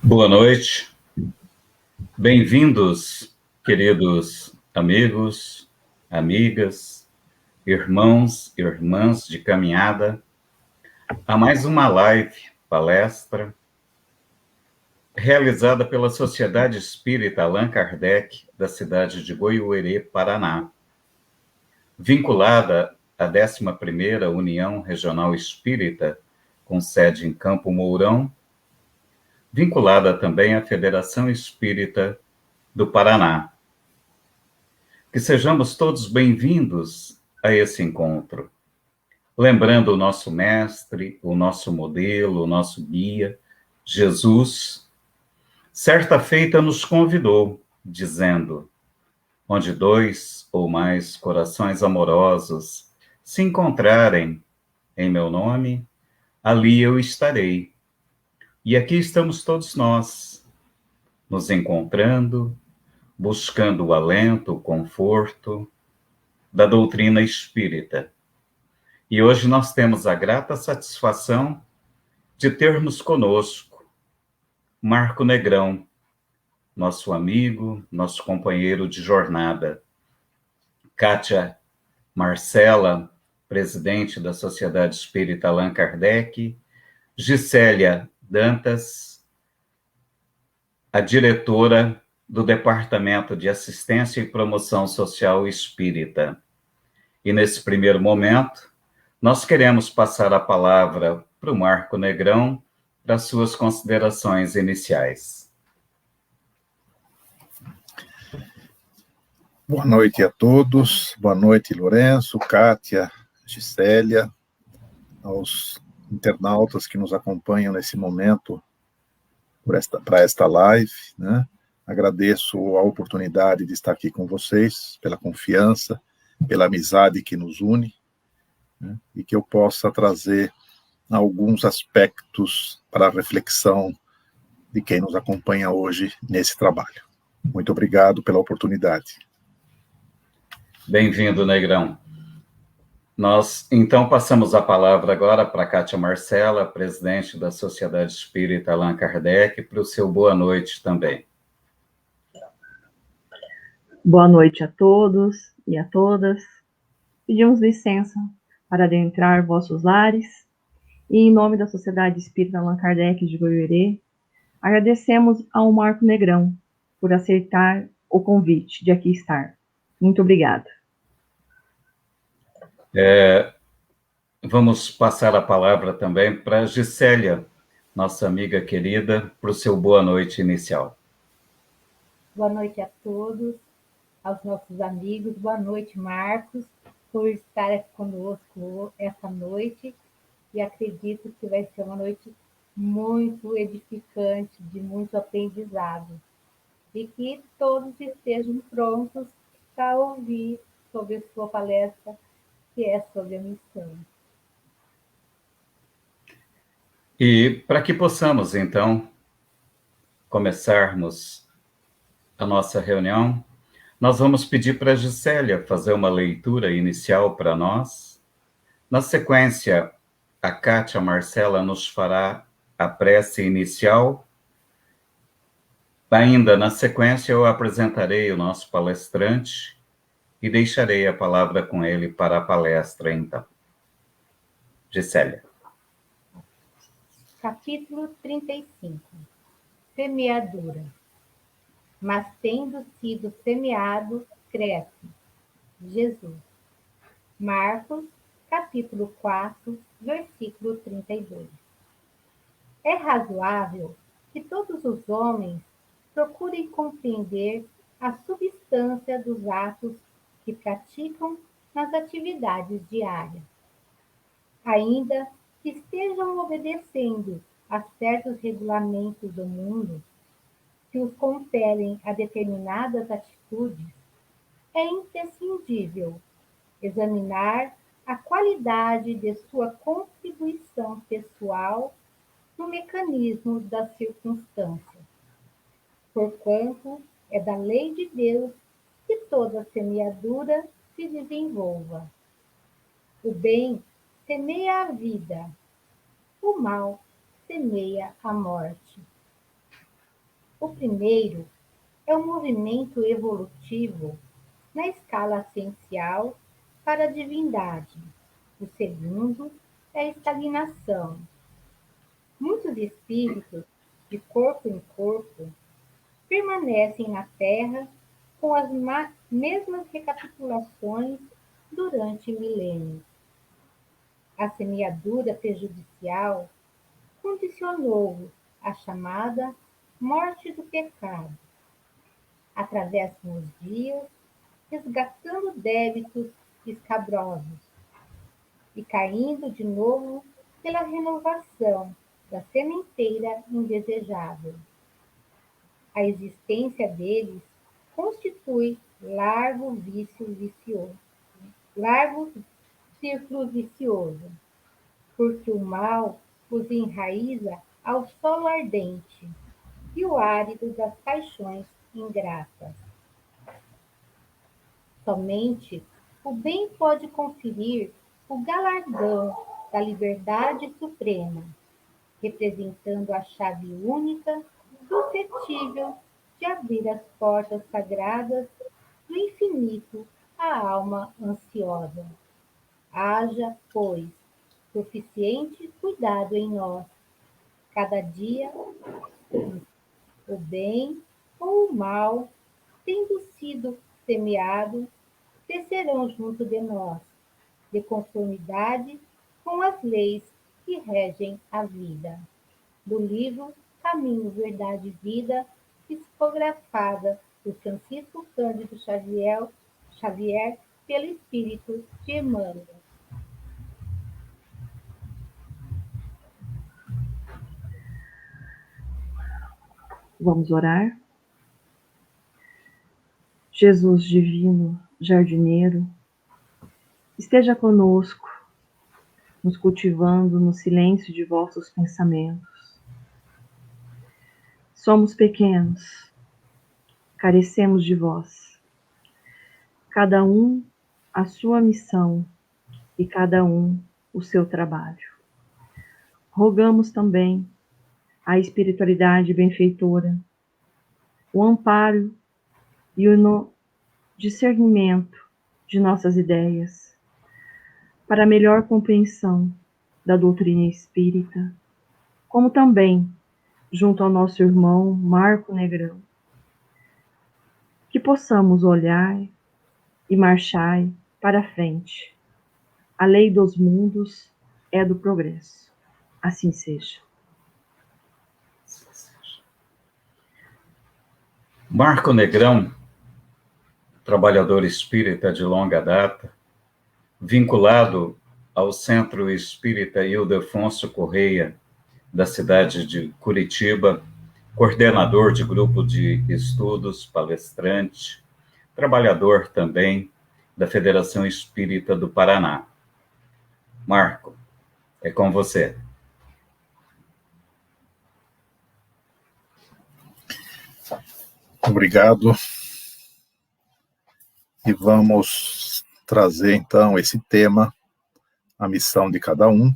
Boa noite, bem-vindos, queridos amigos, amigas, irmãos e irmãs de caminhada, a mais uma live, palestra, realizada pela Sociedade Espírita Allan Kardec, da cidade de Goiuerê, Paraná, vinculada à 11ª União Regional Espírita, com sede em Campo Mourão, vinculada também à Federação Espírita do Paraná. Que sejamos todos bem-vindos a esse encontro. Lembrando o nosso mestre, o nosso modelo, o nosso guia, Jesus, certa feita nos convidou, dizendo: onde dois ou mais corações amorosos se encontrarem em meu nome, ali eu estarei. E aqui estamos todos nós, nos encontrando, buscando o alento, o conforto da doutrina espírita. E hoje nós temos a grata satisfação de termos conosco Marco Negrão, nosso amigo, nosso companheiro de jornada. Kátia Marcela, presidente da Sociedade Espírita Allan Kardec. Gisélia Dantas, a diretora do Departamento de Assistência e Promoção Social Espírita. E nesse primeiro momento, nós queremos passar a palavra para o Marco Negrão para suas considerações iniciais. Boa noite a todos, boa noite Lourenço, Kátia, Gisélia, aos internautas que nos acompanham nesse momento para esta live, né? Agradeço a oportunidade de estar aqui com vocês, pela confiança, pela amizade que nos une, né? E que eu possa trazer alguns aspectos para a reflexão de quem nos acompanha hoje nesse trabalho. Muito obrigado pela oportunidade. Bem-vindo, Negrão. Nós, então, passamos a palavra agora para a Kátia Marcela, presidente da Sociedade Espírita Allan Kardec, para o seu boa noite também. Boa noite a todos e a todas. Pedimos licença para adentrar vossos lares e, em nome da Sociedade Espírita Allan Kardec de Goiuerê, agradecemos ao Marco Negrão por aceitar o convite de aqui estar. Muito obrigada. Vamos passar a palavra também para a Gisélia, nossa amiga querida, para o seu boa noite inicial. Boa noite a todos, aos nossos amigos. Boa noite, Marcos, por estar aqui conosco essa noite. E acredito que vai ser uma noite muito edificante, de muito aprendizado. E que todos estejam prontos para ouvir sobre a sua palestra, que é sobre a missão. E para que possamos, então, começarmos a nossa reunião, nós vamos pedir para a Gisélia fazer uma leitura inicial para nós. Na sequência, a Kátia Marcela nos fará a prece inicial. Ainda na sequência, eu apresentarei o nosso palestrante e deixarei a palavra com ele para a palestra, então. Gisélia. Capítulo 35. Semeadura. Mas tendo sido semeado, cresce. Jesus. Marcos, capítulo 4, versículo 32. É razoável que todos os homens procurem compreender a substância dos atos que praticam nas atividades diárias, ainda que estejam obedecendo a certos regulamentos do mundo que os compelem a determinadas atitudes. É imprescindível examinar a qualidade de sua contribuição pessoal no mecanismo das circunstâncias, porquanto é da lei de Deus que toda semeadura se desenvolva. O bem semeia a vida, o mal semeia a morte. O primeiro é o movimento evolutivo na escala essencial para a divindade. O segundo é a estagnação. Muitos espíritos, de corpo em corpo, permanecem na Terra com as mesmas recapitulações durante milênios. A semeadura prejudicial condicionou a chamada morte do pecado. Atravessam os dias, resgatando débitos escabrosos e caindo de novo pela renovação da sementeira indesejável. A existência deles constitui largo círculo vicioso, porque o mal os enraiza ao solo ardente e o árido das paixões ingratas. Somente o bem pode conferir o galardão da liberdade suprema, representando a chave única suscetível de abrir as portas sagradas do infinito à alma ansiosa. Haja, pois, suficiente cuidado em nós, cada dia, o bem ou o mal, tendo sido semeado, crescerão junto de nós, de conformidade com as leis que regem a vida. Do livro Caminho, Verdade e Vida, psicografada por Francisco Cândido Xavier pelo Espírito de Emmanuel. Vamos orar? Jesus divino, jardineiro, esteja conosco, nos cultivando no silêncio de vossos pensamentos. Somos pequenos, carecemos de vós. Cada um a sua missão e cada um o seu trabalho. Rogamos também a espiritualidade benfeitora, o amparo e o discernimento de nossas ideias, para a melhor compreensão da doutrina espírita, como também junto ao nosso irmão Marco Negrão, que possamos olhar e marchar para a frente. A lei dos mundos é do progresso. Assim seja. Marco Negrão, trabalhador espírita de longa data, vinculado ao Centro Espírita Ildefonso Correia, da cidade de Curitiba, coordenador de grupo de estudos, palestrante, trabalhador também da Federação Espírita do Paraná. Marco, é com você. Obrigado. E vamos trazer, então, esse tema, a missão de cada um,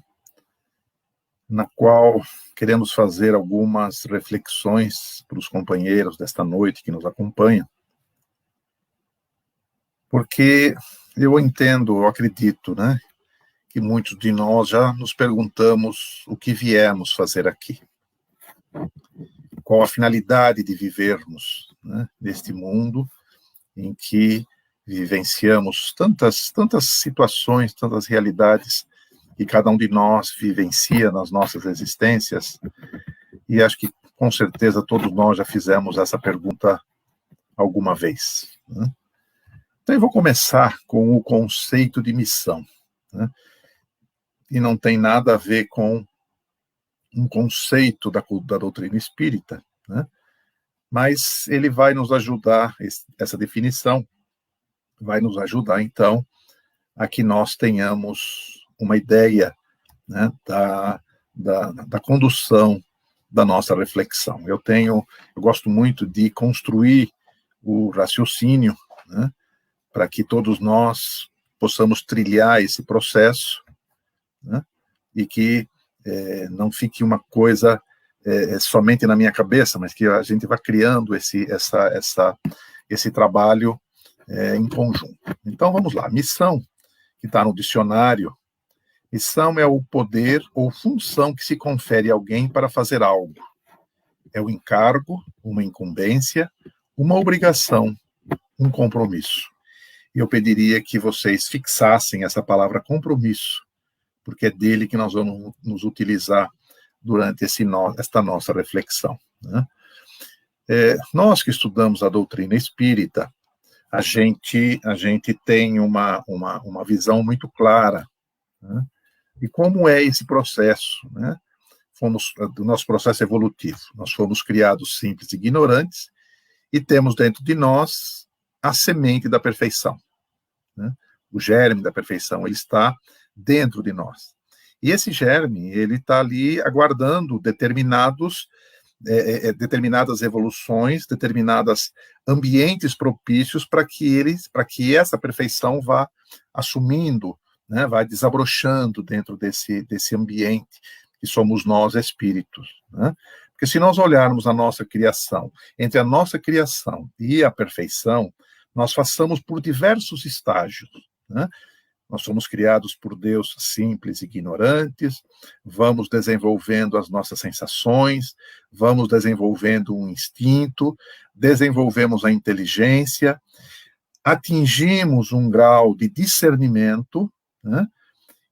na qual queremos fazer algumas reflexões para os companheiros desta noite que nos acompanham, porque eu entendo, eu acredito, né, que muitos de nós já nos perguntamos o que viemos fazer aqui. Qual a finalidade de vivermos, né, neste mundo em que vivenciamos tantas situações, tantas realidades que cada um de nós vivencia nas nossas existências, e acho que com certeza todos nós já fizemos essa pergunta alguma vez, né? Então eu vou começar com o conceito de missão, né? E não tem nada a ver com um conceito da doutrina espírita, né? Mas ele vai nos ajudar, essa definição vai nos ajudar, então, a que nós tenhamos uma ideia, né, da condução da nossa reflexão. Eu gosto muito de construir o raciocínio, né, para que todos nós possamos trilhar esse processo, né, e que não fique uma coisa somente na minha cabeça, mas que a gente vai criando esse trabalho em conjunto. Então, vamos lá. Missão, que está no dicionário. Missão é o poder ou função que se confere a alguém para fazer algo. É o encargo, uma incumbência, uma obrigação, um compromisso. E eu pediria que vocês fixassem essa palavra compromisso, porque é dele que nós vamos nos utilizar durante esta nossa reflexão, né? Nós que estudamos a doutrina espírita, a gente tem uma visão muito clara, né, de como é esse processo, né? Do nosso processo evolutivo. Nós fomos criados simples e ignorantes e temos dentro de nós a semente da perfeição, né? O germe da perfeição, ele está dentro de nós. E esse germe, ele está ali aguardando determinadas evoluções, determinados ambientes propícios para que essa perfeição vá assumindo, né, vai desabrochando dentro desse ambiente que somos nós, espíritos, né? Porque se nós olharmos a nossa criação, entre a nossa criação e a perfeição, nós passamos por diversos estágios, né? Nós somos criados por Deus simples e ignorantes, vamos desenvolvendo as nossas sensações, vamos desenvolvendo um instinto, desenvolvemos a inteligência, atingimos um grau de discernimento, né?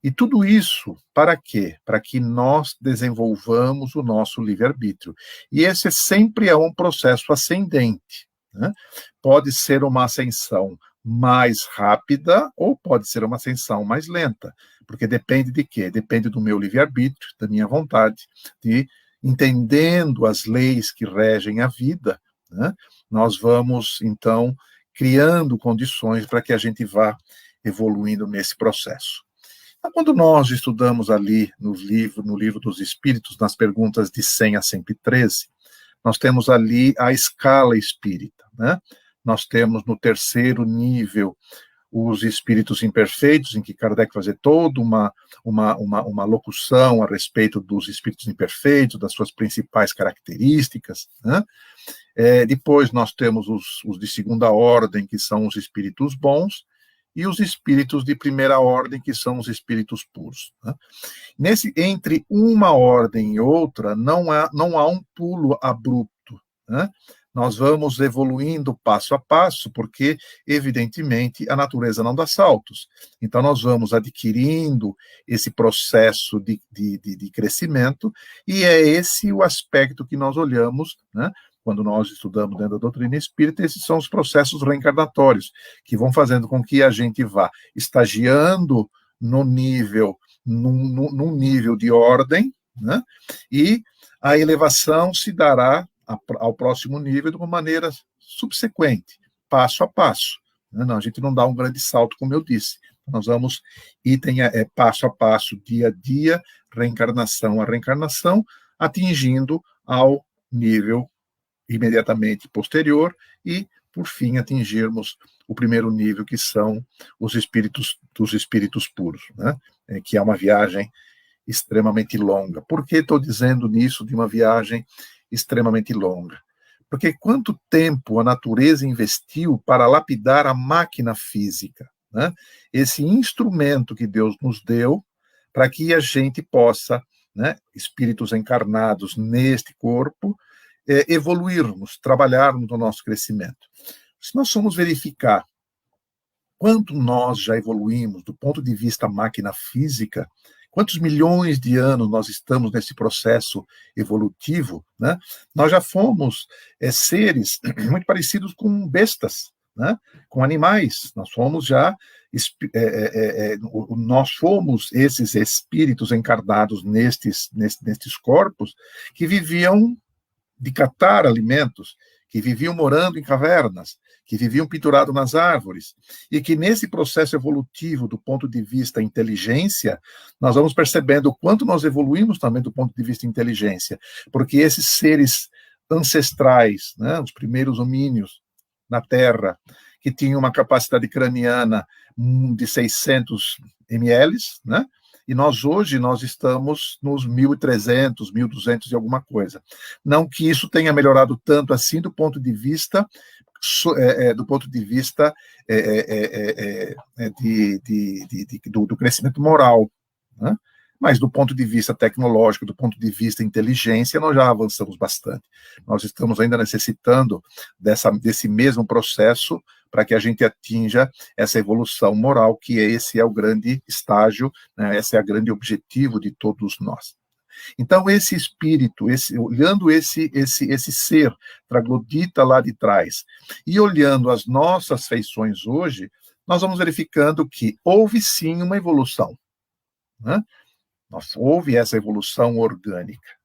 E tudo isso para quê? Para que nós desenvolvamos o nosso livre-arbítrio. E esse sempre é um processo ascendente, né? Pode ser uma ascensão mais rápida ou pode ser uma ascensão mais lenta, porque depende de quê? Depende do meu livre-arbítrio, da minha vontade, de entendendo as leis que regem a vida, né? Nós vamos, então, criando condições para que a gente vá evoluindo nesse processo. Então, quando nós estudamos ali no livro dos Espíritos, nas perguntas de 100 a 113, nós temos ali a escala espírita, né? Nós temos no terceiro nível os espíritos imperfeitos, em que Kardec fazia toda uma locução a respeito dos espíritos imperfeitos, das suas principais características, né? Depois nós temos os de segunda ordem, que são os espíritos bons, e os espíritos de primeira ordem, que são os espíritos puros, né? Entre uma ordem e outra, não há um pulo abrupto, né? Nós vamos evoluindo passo a passo, porque, evidentemente, a natureza não dá saltos. Então, nós vamos adquirindo esse processo de crescimento, e é esse o aspecto que nós olhamos, né? Quando nós estudamos dentro da doutrina espírita, esses são os processos reencarnatórios, que vão fazendo com que a gente vá estagiando num nível de ordem, né? E a elevação se dará ao próximo nível de uma maneira subsequente, passo a passo. Não, a gente não dá um grande salto, como eu disse. Nós vamos passo a passo, dia a dia, reencarnação a reencarnação, atingindo ao nível imediatamente posterior e, por fim, atingirmos o primeiro nível, que são os espíritos puros, né? Que é uma viagem extremamente longa. Por que estou dizendo nisso de uma viagem extremamente longa? Porque quanto tempo a natureza investiu para lapidar a máquina física, né? Esse instrumento que Deus nos deu para que a gente possa, né, espíritos encarnados neste corpo, evoluirmos, trabalharmos no nosso crescimento. Se nós formos verificar quanto nós já evoluímos do ponto de vista máquina física, quantos milhões de anos nós estamos nesse processo evolutivo, né? Nós já fomos seres muito parecidos com bestas, né? Com animais. Nós fomos esses espíritos encarnados nestes corpos que viviam de catar alimentos, que viviam morando em cavernas, que viviam pendurados nas árvores, e que nesse processo evolutivo, do ponto de vista inteligência, nós vamos percebendo o quanto nós evoluímos também do ponto de vista inteligência, porque esses seres ancestrais, né, os primeiros homínios na Terra, que tinham uma capacidade craniana de 600 ml, né, E hoje nós estamos nos 1.300, 1.200 e alguma coisa. Não que isso tenha melhorado tanto assim do ponto de vista do crescimento moral, né? Mas do ponto de vista tecnológico, do ponto de vista inteligência, nós já avançamos bastante. Nós estamos ainda necessitando desse mesmo processo para que a gente atinja essa evolução moral, que esse é o grande estágio, né? Esse é o grande objetivo de todos nós. Então, esse espírito, olhando esse ser traglodita lá de trás, e olhando as nossas feições hoje, nós vamos verificando que houve sim uma evolução, né? Houve essa evolução orgânica.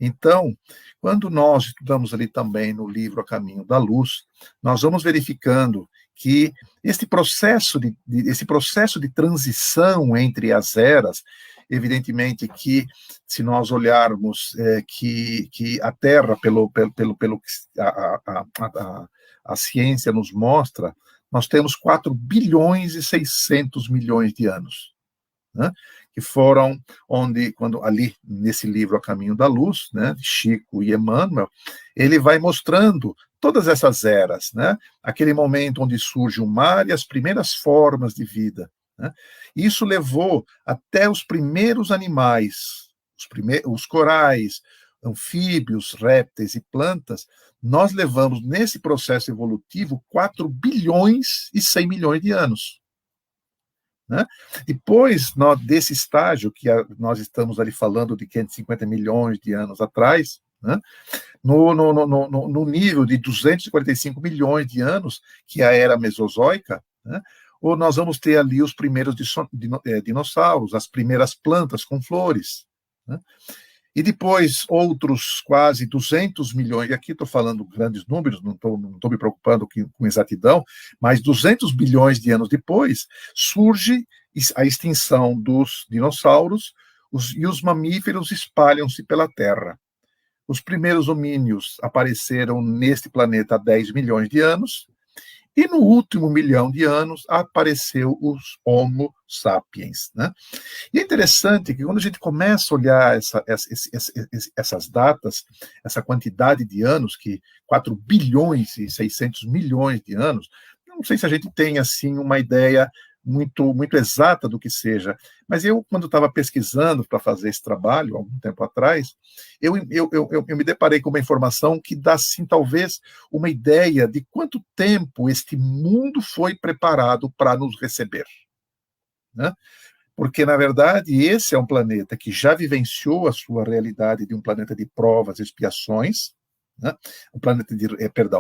Então, quando nós estudamos ali também no livro A Caminho da Luz, nós vamos verificando que esse processo de transição entre as eras, evidentemente que, se nós olharmos que a Terra, pelo que a ciência nos mostra, nós temos 4 bilhões e 600 milhões de anos, né? Que foram quando ali nesse livro A Caminho da Luz, né, de Chico e Emmanuel, ele vai mostrando todas essas eras, né? Aquele momento onde surge o mar e as primeiras formas de vida, né? Isso levou até os primeiros animais, os corais, anfíbios, répteis e plantas. Nós levamos nesse processo evolutivo 4 bilhões e 100 milhões de anos. Né? Depois desse estágio, que nós estamos ali falando de 550 milhões de anos atrás, né? No nível de 245 milhões de anos, que é a era mesozoica, né? Ou nós vamos ter ali os primeiros dinossauros, as primeiras plantas com flores, né? E depois outros quase 200 milhões, e aqui estou falando grandes números, não estou me preocupando com exatidão, mas 200 bilhões de anos depois, surge a extinção dos dinossauros e os mamíferos espalham-se pela Terra. Os primeiros homínios apareceram neste planeta há 10 milhões de anos, e no último 1.000.000 de anos apareceu os Homo sapiens, né? E é interessante que quando a gente começa a olhar essas datas, essa quantidade de anos, que 4 bilhões e 600 milhões de anos, não sei se a gente tem assim uma ideia muito exata do que seja, mas eu, quando estava pesquisando para fazer esse trabalho, algum tempo atrás, eu me deparei com uma informação que dá, sim, talvez, uma ideia de quanto tempo este mundo foi preparado para nos receber, né? Porque, na verdade, esse é um planeta que já vivenciou a sua realidade de um planeta de provas e expiações, né? Um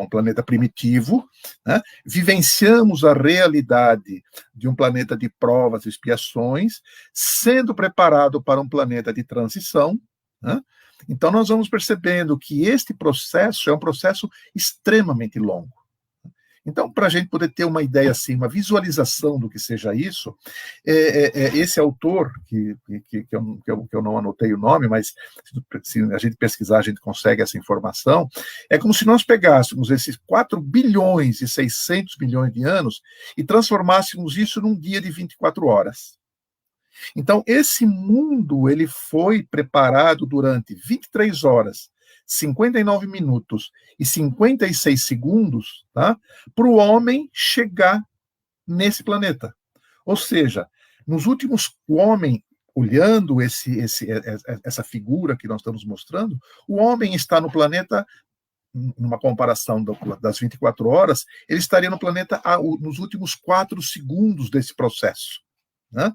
planeta primitivo, né? Vivenciamos a realidade de um planeta de provas e expiações, sendo preparado para um planeta de transição, né? Então nós vamos percebendo que este processo é um processo extremamente longo. Então, para a gente poder ter uma ideia assim, uma visualização do que seja isso, esse autor, que eu não anotei o nome, mas se a gente pesquisar, a gente consegue essa informação, é como se nós pegássemos esses 4 bilhões e 600 milhões de anos e transformássemos isso num dia de 24 horas. Então, esse mundo ele foi preparado durante 23 horas, 59 minutos e 56 segundos, tá? Para o homem chegar nesse planeta. Ou seja, o homem, olhando essa figura que nós estamos mostrando, o homem está no planeta, numa comparação das 24 horas, ele estaria no planeta nos últimos 4 segundos desse processo, né?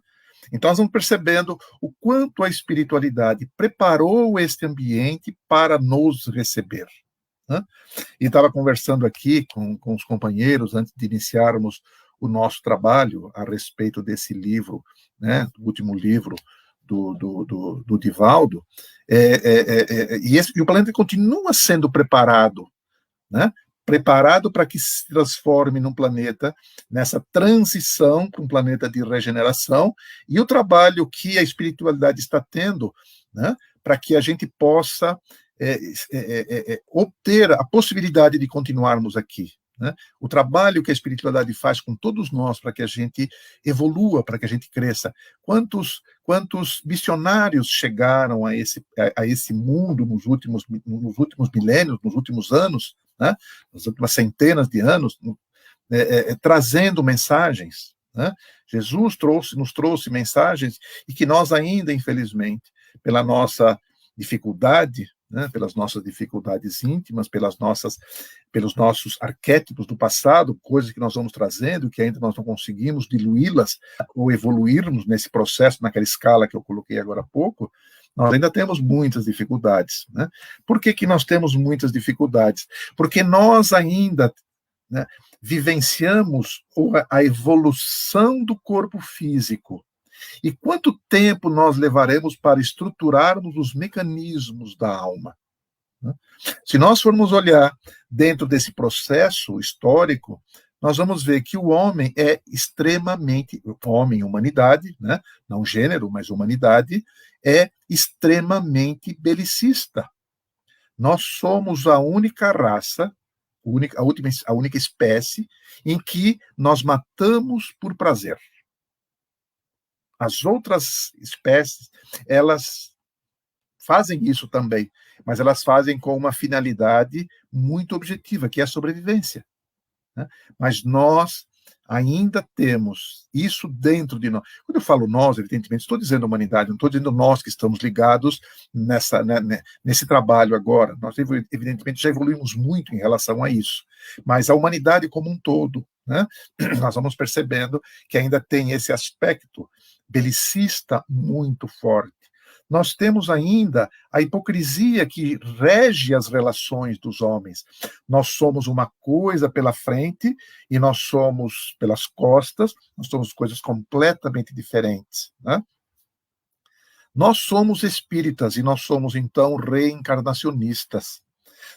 Então, nós vamos percebendo o quanto a espiritualidade preparou este ambiente para nos receber, né? E estava conversando aqui com os companheiros, antes de iniciarmos o nosso trabalho, a respeito desse livro, né, do último livro do Divaldo, e o planeta continua sendo preparado, né? Preparado para que se transforme num planeta, nessa transição para um planeta de regeneração, e o trabalho que a espiritualidade está tendo, né, para que a gente possa obter a possibilidade de continuarmos aqui, né? O trabalho que a espiritualidade faz com todos nós para que a gente evolua, para que a gente cresça. Quantos missionários chegaram a esse mundo nos últimos milênios, nos últimos anos, né? Nas últimas centenas de anos, trazendo mensagens, né? Jesus nos trouxe mensagens e que nós ainda, infelizmente, pela nossa dificuldade, né, pelas nossas dificuldades íntimas, pelos nossos arquétipos do passado, coisas que nós vamos trazendo, que ainda nós não conseguimos diluí-las ou evoluirmos nesse processo, naquela escala que eu coloquei agora há pouco, nós ainda temos muitas dificuldades, né? Por que nós temos muitas dificuldades? Porque nós ainda, né, vivenciamos a evolução do corpo físico. E quanto tempo nós levaremos para estruturarmos os mecanismos da alma? Se nós formos olhar dentro desse processo histórico, nós vamos ver que o homem é extremamente, homem, humanidade, né? Não gênero, mas humanidade, é extremamente belicista. Nós somos a única raça, a única espécie em que nós matamos por prazer. As outras espécies, elas fazem isso também, mas elas fazem com uma finalidade muito objetiva, que é a sobrevivência, né? Mas nós ainda temos isso dentro de nós. Quando eu falo nós, evidentemente, estou dizendo humanidade, não estou dizendo nós que estamos ligados nesse trabalho agora. Nós, evidentemente, já evoluímos muito em relação a isso, mas a humanidade como um todo, né? Nós vamos percebendo que ainda tem esse aspecto belicista muito forte. Nós temos ainda a hipocrisia que rege as relações dos homens. Nós somos uma coisa pela frente e nós somos pelas costas, nós somos coisas completamente diferentes, né? Nós somos espíritas e nós somos, então, reencarnacionistas.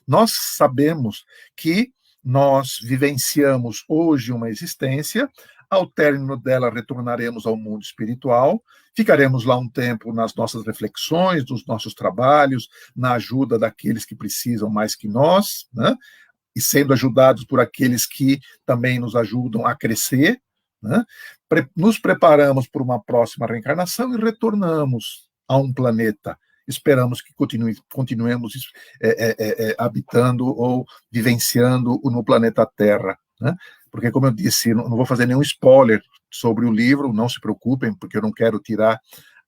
Nós sabemos que nós vivenciamos hoje uma existência, ao término dela retornaremos ao mundo espiritual, ficaremos lá um tempo nas nossas reflexões, nos nossos trabalhos, na ajuda daqueles que precisam mais que nós, né? E sendo ajudados por aqueles que também nos ajudam a crescer, né? Nos preparamos por uma próxima reencarnação e retornamos a um planeta. Esperamos que continuemos habitando ou vivenciando no planeta Terra, né? Porque, como eu disse, não vou fazer nenhum spoiler sobre o livro, não se preocupem, porque eu não quero tirar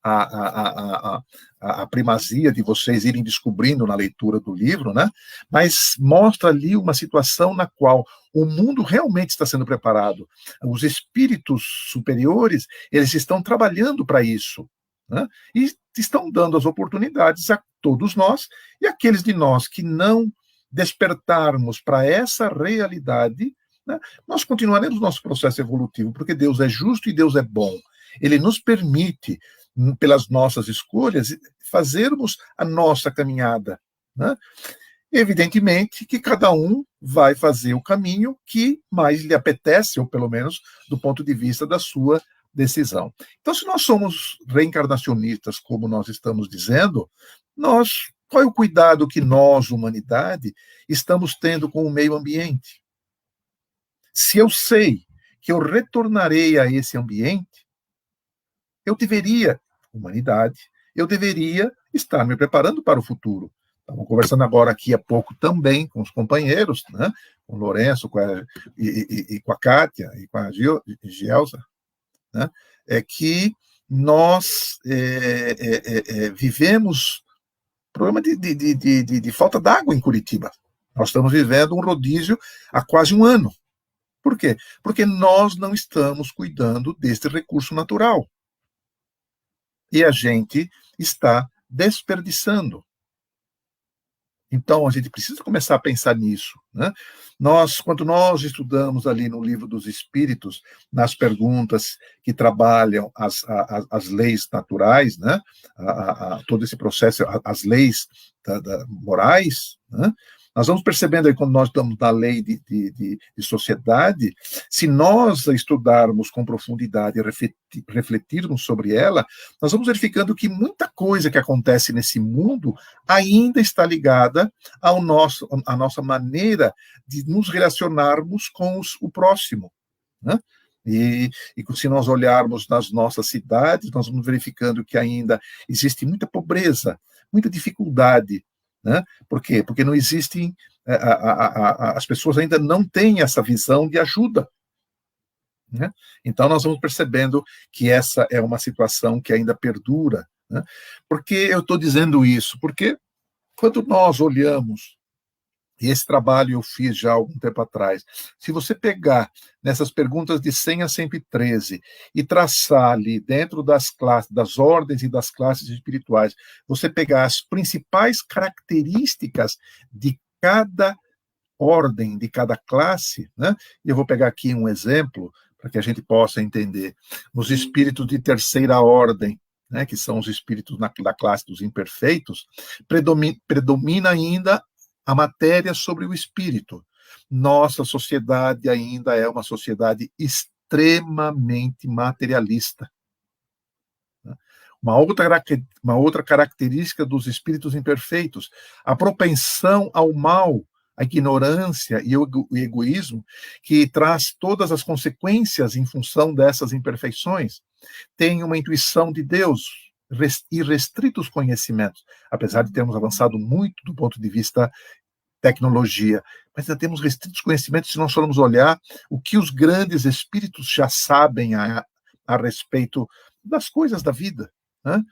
a primazia de vocês irem descobrindo na leitura do livro, né? Mas mostra ali uma situação na qual o mundo realmente está sendo preparado. Os espíritos superiores, eles estão trabalhando para isso, né? E estão dando as oportunidades a todos nós, e aqueles de nós que não despertarmos para essa realidade, né, nós continuaremos nosso processo evolutivo, porque Deus é justo e Deus é bom. Ele nos permite, pelas nossas escolhas, fazermos a nossa caminhada, né? Evidentemente que cada um vai fazer o caminho que mais lhe apetece, ou pelo menos do ponto de vista da sua decisão. Então, se nós somos reencarnacionistas, como nós estamos dizendo, qual é o cuidado que nós, humanidade, estamos tendo com o meio ambiente? Se eu sei que eu retornarei a esse ambiente, humanidade, eu deveria estar me preparando para o futuro. Estamos conversando agora aqui há pouco também com os companheiros, né? Com o Lourenço, com a Kátia e com a Gelsa, né? É que nós vivemos problema de falta d'água em Curitiba. Nós estamos vivendo um rodízio há quase um ano. Por quê? Porque nós não estamos cuidando deste recurso natural. E a gente está desperdiçando. Então, a gente precisa começar a pensar nisso, né? Quando nós estudamos ali no Livro dos Espíritos, nas perguntas que trabalham as leis naturais, né? Todo esse processo, as leis morais, né? Nós vamos percebendo aí, quando nós estamos na lei de sociedade, se nós a estudarmos com profundidade e refletirmos sobre ela, nós vamos verificando que muita coisa que acontece nesse mundo ainda está ligada à nossa maneira de nos relacionarmos com o próximo, né? E se nós olharmos nas nossas cidades, nós vamos verificando que ainda existe muita pobreza, muita dificuldade, né? Por quê? Porque não existem, as pessoas ainda não têm essa visão de ajuda, né? Então nós vamos percebendo que essa é uma situação que ainda perdura, né? Por que eu estou dizendo isso? Porque quando nós olhamos, e esse trabalho eu fiz já há algum tempo atrás, se você pegar nessas perguntas de 100 a 113 e traçar ali dentro das classes, das ordens e das classes espirituais, você pegar as principais características de cada ordem, de cada classe, né? E eu vou pegar aqui um exemplo para que a gente possa entender. Os espíritos de terceira ordem, né, que são os espíritos da classe dos imperfeitos, predomina ainda a matéria sobre o espírito. Nossa sociedade ainda é uma sociedade extremamente materialista. Uma outra característica dos espíritos imperfeitos, a propensão ao mal, a ignorância e o egoísmo, que traz todas as consequências em função dessas imperfeições, tem uma intuição de Deus e restritos conhecimentos, apesar de termos avançado muito do ponto de vista tecnologia, mas ainda temos restritos conhecimentos se nós formos olhar o que os grandes espíritos já sabem a respeito das coisas da vida, né?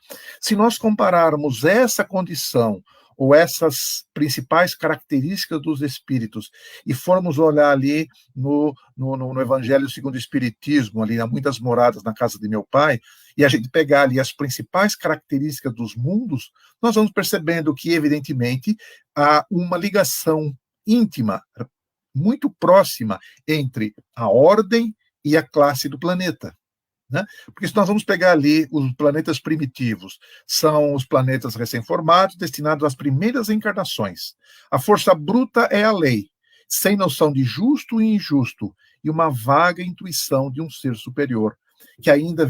Se nós compararmos essa condição ou essas principais características dos espíritos e formos olhar ali no Evangelho segundo o Espiritismo, ali há muitas moradas na casa de meu pai, e a gente pegar ali as principais características dos mundos, nós vamos percebendo que, evidentemente, há uma ligação íntima, muito próxima, entre a ordem e a classe do planeta, né? Porque se nós vamos pegar ali os planetas primitivos, são os planetas recém-formados, destinados às primeiras encarnações. A força bruta é a lei, sem noção de justo e injusto, e uma vaga intuição de um ser superior, que ainda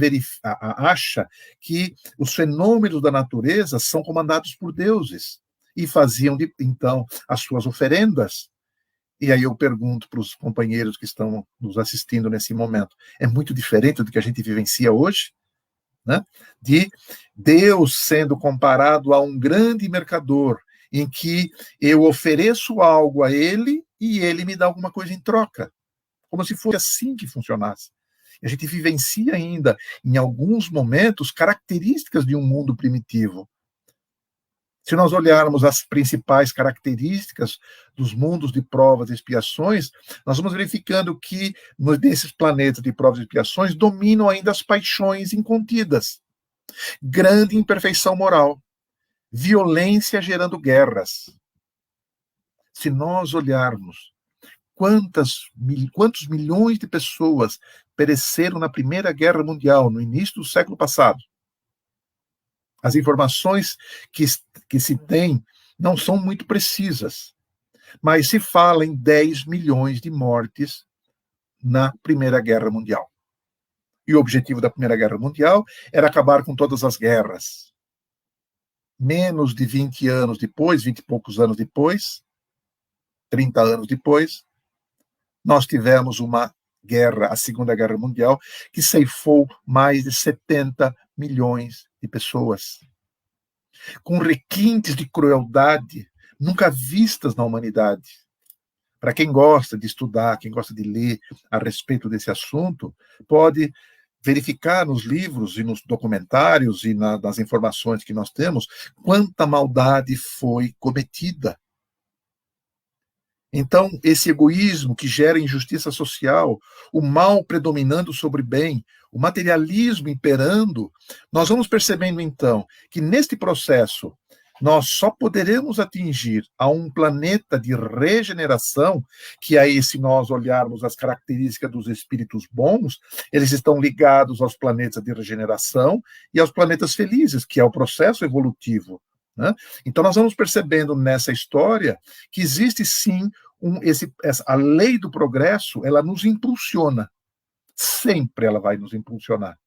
acha que os fenômenos da natureza são comandados por deuses, e faziam, então, as suas oferendas. E aí eu pergunto para os companheiros que estão nos assistindo nesse momento, é muito diferente do que a gente vivencia hoje, né? De Deus sendo comparado a um grande mercador, em que eu ofereço algo a ele e ele me dá alguma coisa em troca, como se fosse assim que funcionasse. A gente vivencia ainda, em alguns momentos, características de um mundo primitivo. Se nós olharmos as principais características dos mundos de provas e expiações, nós vamos verificando que nesses planetas de provas e expiações dominam ainda as paixões incontidas, grande imperfeição moral, violência gerando guerras. Se nós olharmos quantos milhões de pessoas pereceram na Primeira Guerra Mundial, no início do século passado, as informações que se tem não são muito precisas, mas se fala em 10 milhões de mortes na Primeira Guerra Mundial. E o objetivo da Primeira Guerra Mundial era acabar com todas as guerras. Menos de 20 anos depois, 20 e poucos anos depois, 30 anos depois, nós tivemos uma guerra, a Segunda Guerra Mundial, que ceifou mais de 70 milhões de pessoas, com requintes de crueldade nunca vistas na humanidade. Para quem gosta de estudar, quem gosta de ler a respeito desse assunto, pode verificar nos livros e nos documentários e nas informações que nós temos quanta maldade foi cometida. Então, esse egoísmo que gera injustiça social, o mal predominando sobre o bem, o materialismo imperando, nós vamos percebendo, então, que neste processo nós só poderemos atingir a um planeta de regeneração, que aí, se nós olharmos as características dos espíritos bons, eles estão ligados aos planetas de regeneração e aos planetas felizes, que é o processo evolutivo, né? Então nós vamos percebendo nessa história que existe sim a lei do progresso, ela nos impulsiona. Sempre ela vai nos impulsionar.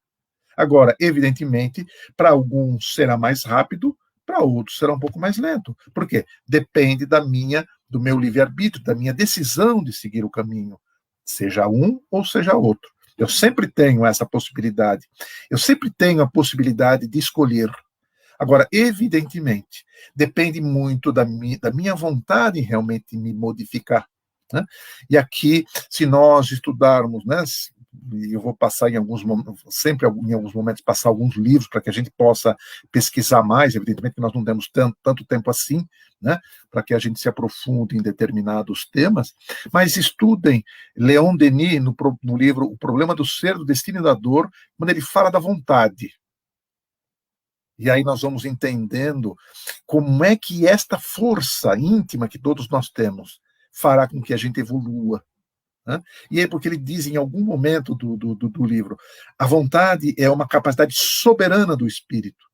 Agora, evidentemente, para alguns será mais rápido, para outros será um pouco mais lento. Por quê? Depende do meu livre-arbítrio, da minha decisão de seguir o caminho, seja um ou seja outro. Eu sempre tenho essa possibilidade. Eu sempre tenho a possibilidade de escolher. Agora, evidentemente, depende muito da minha vontade em realmente me modificar, né? E aqui, se nós estudarmos, né, e eu vou passar em alguns momentos, sempre em alguns momentos, passar alguns livros para que a gente possa pesquisar mais, evidentemente que nós não temos tanto tempo assim, né, para que a gente se aprofunde em determinados temas, mas estudem Leon Denis no livro O Problema do Ser, do Destino e da Dor, quando ele fala da vontade. E aí nós vamos entendendo como é que esta força íntima que todos nós temos fará com que a gente evolua, né? E aí, porque ele diz em algum momento do livro, a vontade é uma capacidade soberana do espírito,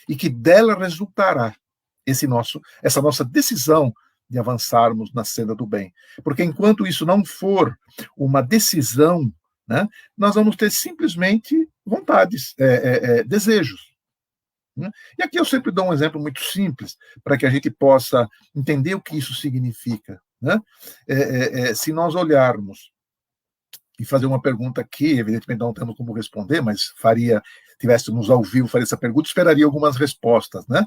e que dela resultará essa nossa decisão de avançarmos na senda do bem. Porque enquanto isso não for uma decisão, né, nós vamos ter simplesmente vontades, desejos. E aqui eu sempre dou um exemplo muito simples, para que a gente possa entender o que isso significa, né? Se nós olharmos e fazer uma pergunta aqui, evidentemente não temos como responder, mas tivéssemos ao vivo, faria essa pergunta, esperaria algumas respostas, né?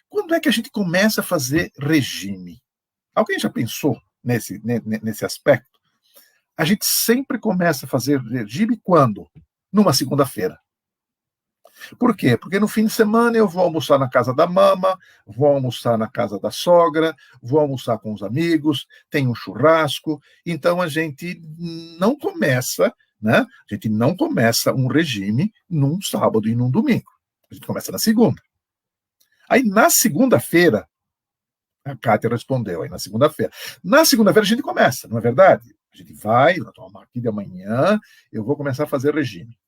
Quando é que a gente começa a fazer regime? Alguém já pensou nesse aspecto? A gente sempre começa a fazer regime quando? Numa segunda-feira. Por quê? Porque no fim de semana eu vou almoçar na casa da mama, vou almoçar na casa da sogra, vou almoçar com os amigos, tem um churrasco, então a gente não começa, né? A gente não começa um regime num sábado e num domingo. A gente começa na segunda. Aí na segunda-feira, a Kátia respondeu, aí na segunda-feira. Na segunda-feira a gente começa, não é verdade? A gente vai, a partir de amanhã, eu vou começar a fazer regime.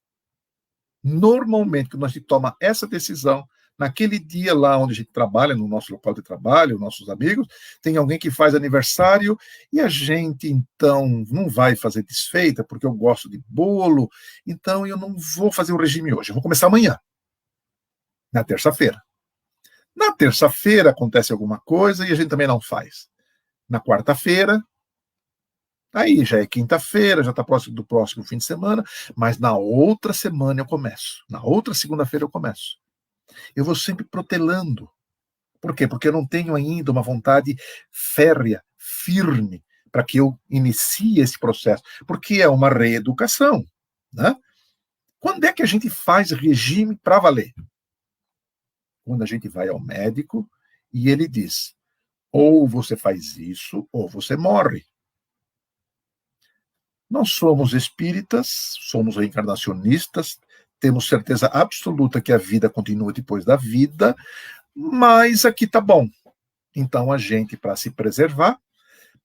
Normalmente, quando a gente toma essa decisão, naquele dia lá onde a gente trabalha, no nosso local de trabalho, nossos amigos, tem alguém que faz aniversário e a gente, então, não vai fazer desfeita, porque eu gosto de bolo, então eu não vou fazer o regime hoje, eu vou começar amanhã, na terça-feira. Na terça-feira acontece alguma coisa e a gente também não faz. Na quarta-feira, aí já é quinta-feira, já está próximo do próximo fim de semana, mas na outra semana eu começo. Na outra segunda-feira eu começo. Eu vou sempre protelando. Por quê? Porque eu não tenho ainda uma vontade férrea, firme, para que eu inicie esse processo. Porque é uma reeducação, né? Quando é que a gente faz regime para valer? Quando a gente vai ao médico e ele diz, ou você faz isso, ou você morre. Nós somos espíritas, somos reencarnacionistas, temos certeza absoluta que a vida continua depois da vida, mas aqui tá bom. Então a gente, para se preservar,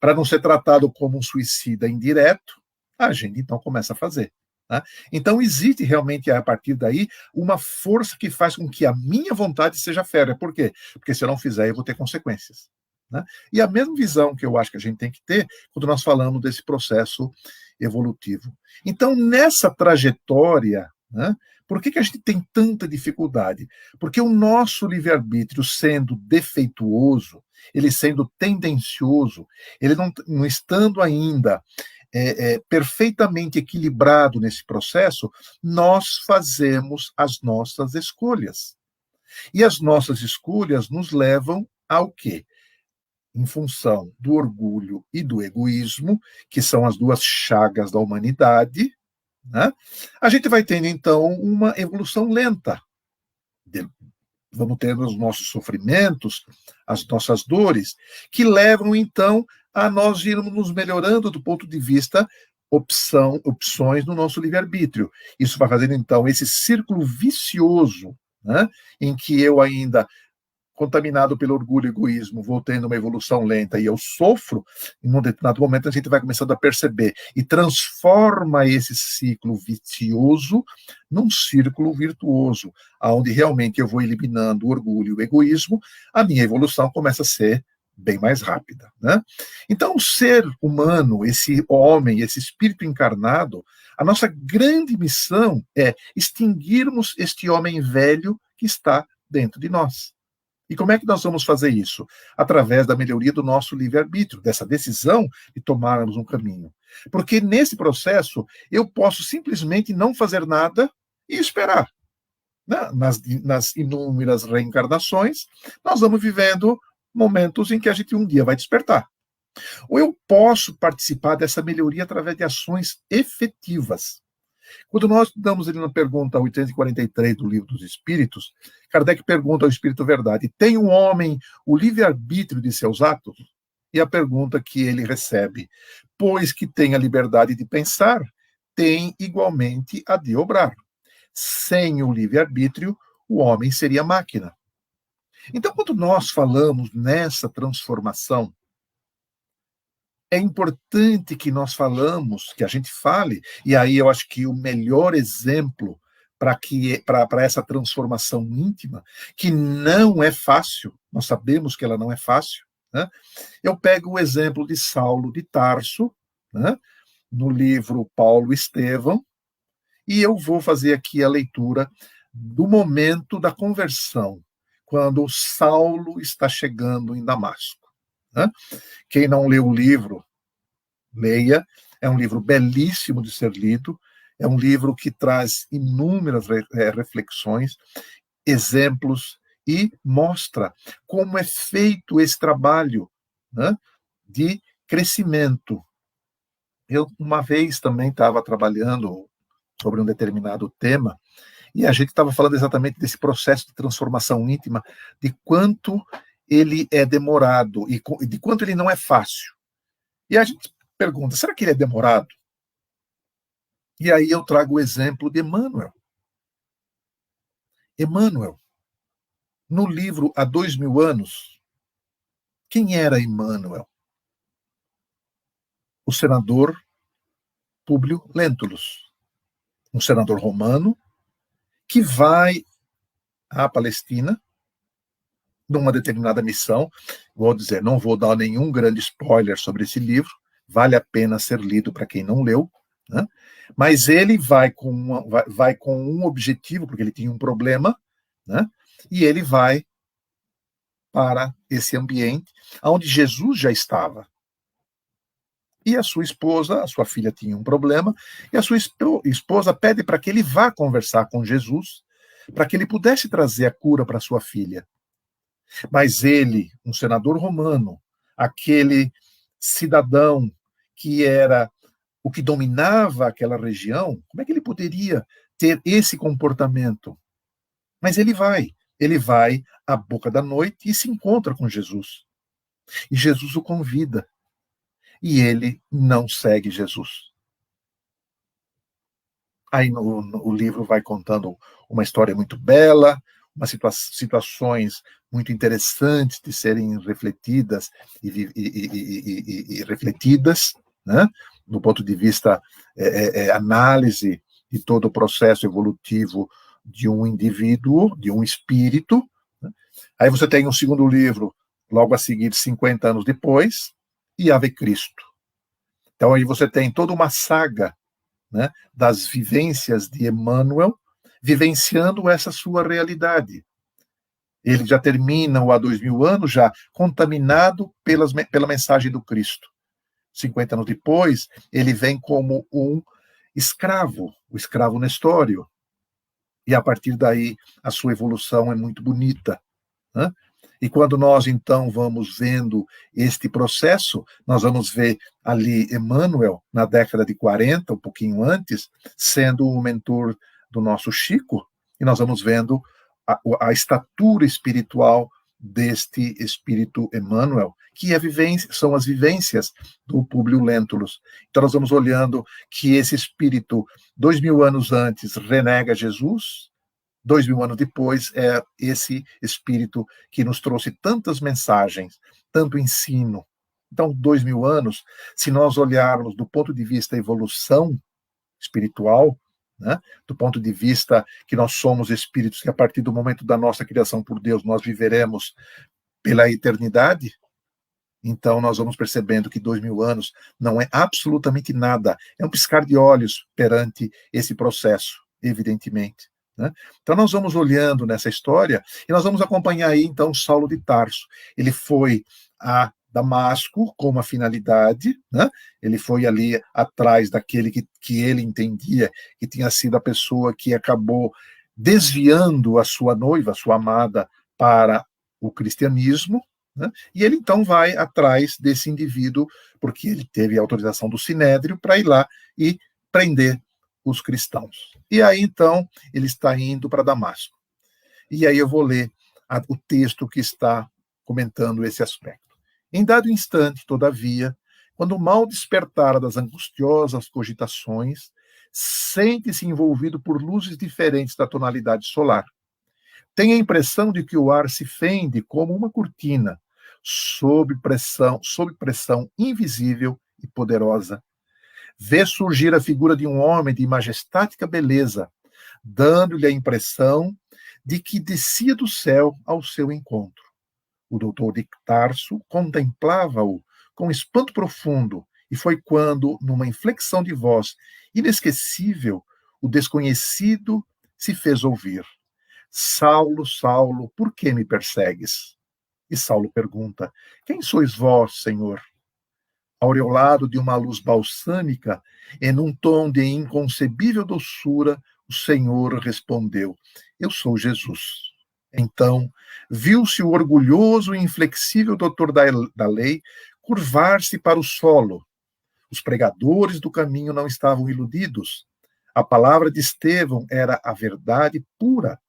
para não ser tratado como um suicida indireto, a gente então começa a fazer. Né? Então existe realmente, a partir daí, uma força que faz com que a minha vontade seja férrea. Por quê? Porque se eu não fizer, eu vou ter consequências. Né? E a mesma visão que eu acho que a gente tem que ter quando nós falamos desse processo evolutivo. Então, nessa trajetória, né, por que a gente tem tanta dificuldade? Porque o nosso livre-arbítrio, sendo defeituoso, ele sendo tendencioso, ele não estando ainda perfeitamente equilibrado nesse processo, nós fazemos as nossas escolhas. E as nossas escolhas nos levam ao quê? Em função do orgulho e do egoísmo, que são as duas chagas da humanidade, né? A gente vai tendo, então, uma evolução lenta. Vamos ter os nossos sofrimentos, as nossas dores, que levam, então, a nós irmos nos melhorando do ponto de vista opções no nosso livre-arbítrio. Isso vai fazendo, então, esse círculo vicioso, né? Em que eu ainda contaminado pelo orgulho e egoísmo, vou tendo uma evolução lenta e eu sofro, em um determinado momento a gente vai começando a perceber e transforma esse ciclo vicioso num círculo virtuoso, onde realmente eu vou eliminando o orgulho e o egoísmo, a minha evolução começa a ser bem mais rápida, né? Então, o ser humano, esse homem, esse espírito encarnado, a nossa grande missão é extinguirmos este homem velho que está dentro de nós. E como é que nós vamos fazer isso? Através da melhoria do nosso livre-arbítrio, dessa decisão de tomarmos um caminho. Porque nesse processo, eu posso simplesmente não fazer nada e esperar. Nas inúmeras reencarnações, nós vamos vivendo momentos em que a gente um dia vai despertar. Ou eu posso participar dessa melhoria através de ações efetivas. Quando nós damos ali na pergunta 843 do Livro dos Espíritos, Kardec pergunta ao Espírito Verdade: tem um homem o livre-arbítrio de seus atos? E a pergunta que ele recebe: pois que tem a liberdade de pensar, tem igualmente a de obrar. Sem o livre-arbítrio, o homem seria máquina. Então, quando nós falamos nessa transformação, é importante que nós falamos, que a gente fale, e aí eu acho que o melhor exemplo para essa transformação íntima, que não é fácil, nós sabemos que ela não é fácil, né? Eu pego o exemplo de Saulo de Tarso, né, no livro Paulo Estevão, e eu vou fazer aqui a leitura do momento da conversão, quando Saulo está chegando em Damasco, né? Quem não leu o livro, leia. É um livro belíssimo de ser lido. É um livro que traz inúmeras reflexões, exemplos e mostra como é feito esse trabalho, né, de crescimento. Eu, uma vez, também estava trabalhando sobre um determinado tema e a gente estava falando exatamente desse processo de transformação íntima, de quanto ele é demorado e de quanto ele não é fácil. E a gente pergunta, será que ele é demorado? E aí eu trago o exemplo de Emmanuel. Emmanuel, no livro Há 2000 anos, quem era Emmanuel? O senador Públio Lentulus, um senador romano que vai à Palestina numa determinada missão. Vou dizer, não vou dar nenhum grande spoiler sobre esse livro, vale a pena ser lido para quem não leu, né? Mas ele vai com um objetivo, porque ele tinha um problema, né? E ele vai para esse ambiente onde Jesus já estava. E a sua esposa, a sua filha tinha um problema, e a sua esposa pede para que ele vá conversar com Jesus, para que ele pudesse trazer a cura para sua filha. Mas ele, um senador romano, aquele cidadão que era o que dominava aquela região, como é que ele poderia ter esse comportamento? Mas ele vai à boca da noite e se encontra com Jesus. E Jesus o convida. E ele não segue Jesus. Aí o livro vai contando uma história muito bela, umas situações muito interessantes de serem refletidas e refletidas, né, do ponto de vista análise de todo o processo evolutivo de um indivíduo, de um espírito, né? Aí você tem um segundo livro, logo a seguir, 50 anos depois, e Ave Cristo. Então aí você tem toda uma saga, né, das vivências de Emmanuel, vivenciando essa sua realidade. Ele já termina o há 2000 anos, já contaminado pela mensagem do Cristo. 50 anos depois, ele vem como um escravo, o escravo Nestório. E a partir daí, a sua evolução é muito bonita, né? E quando nós, então, vamos vendo este processo, nós vamos ver ali Emmanuel, na década de 40, um pouquinho antes, sendo o mentor do nosso Chico, e nós vamos vendo a estatura espiritual deste espírito Emmanuel, que são as vivências do Públio Lentulus. Então nós vamos olhando que esse espírito, 2000 anos antes, renega Jesus, 2000 anos depois, é esse espírito que nos trouxe tantas mensagens, tanto ensino. Então, 2000 anos, se nós olharmos do ponto de vista da evolução espiritual, né, do ponto de vista que nós somos espíritos que a partir do momento da nossa criação por Deus, nós viveremos pela eternidade, então nós vamos percebendo que 2000 anos não é absolutamente nada, é um piscar de olhos perante esse processo, evidentemente. Né? Então nós vamos olhando nessa história e nós vamos acompanhar aí então Saulo de Tarso. Ele foi a Damasco com uma finalidade, né? Ele foi ali atrás daquele que ele entendia que tinha sido a pessoa que acabou desviando a sua noiva, a sua amada, para o cristianismo, né? E ele então vai atrás desse indivíduo, porque ele teve a autorização do Sinédrio para ir lá e prender os cristãos. E aí então ele está indo para Damasco. E aí eu vou ler o texto que está comentando esse aspecto. Em dado instante, todavia, quando o mal despertara das angustiosas cogitações, sente-se envolvido por luzes diferentes da tonalidade solar. Tem a impressão de que o ar se fende como uma cortina, sob pressão invisível e poderosa. Vê surgir a figura de um homem de majestática beleza, dando-lhe a impressão de que descia do céu ao seu encontro. O doutor de Tarso contemplava-o com espanto profundo, e foi quando, numa inflexão de voz inesquecível, o desconhecido se fez ouvir. Saulo, Saulo, por que me persegues? E Saulo pergunta, quem sois vós, Senhor? Aureolado de uma luz balsâmica, e num tom de inconcebível doçura, o Senhor respondeu, eu sou Jesus. Então, viu-se o orgulhoso e inflexível doutor da lei curvar-se para o solo. Os pregadores do caminho não estavam iludidos. A palavra de Estevão era a verdade pura.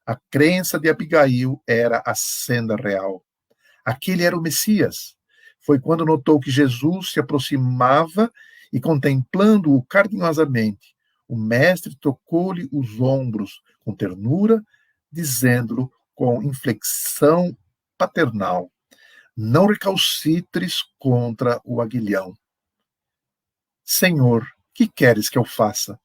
A crença de Abigail era a senda real. Aquele era o Messias. Foi quando notou que Jesus se aproximava e, contemplando-o carinhosamente, o mestre tocou-lhe os ombros com ternura, dizendo-lhe com inflexão paternal, não recalcitres contra o aguilhão. Senhor, que queres que eu faça?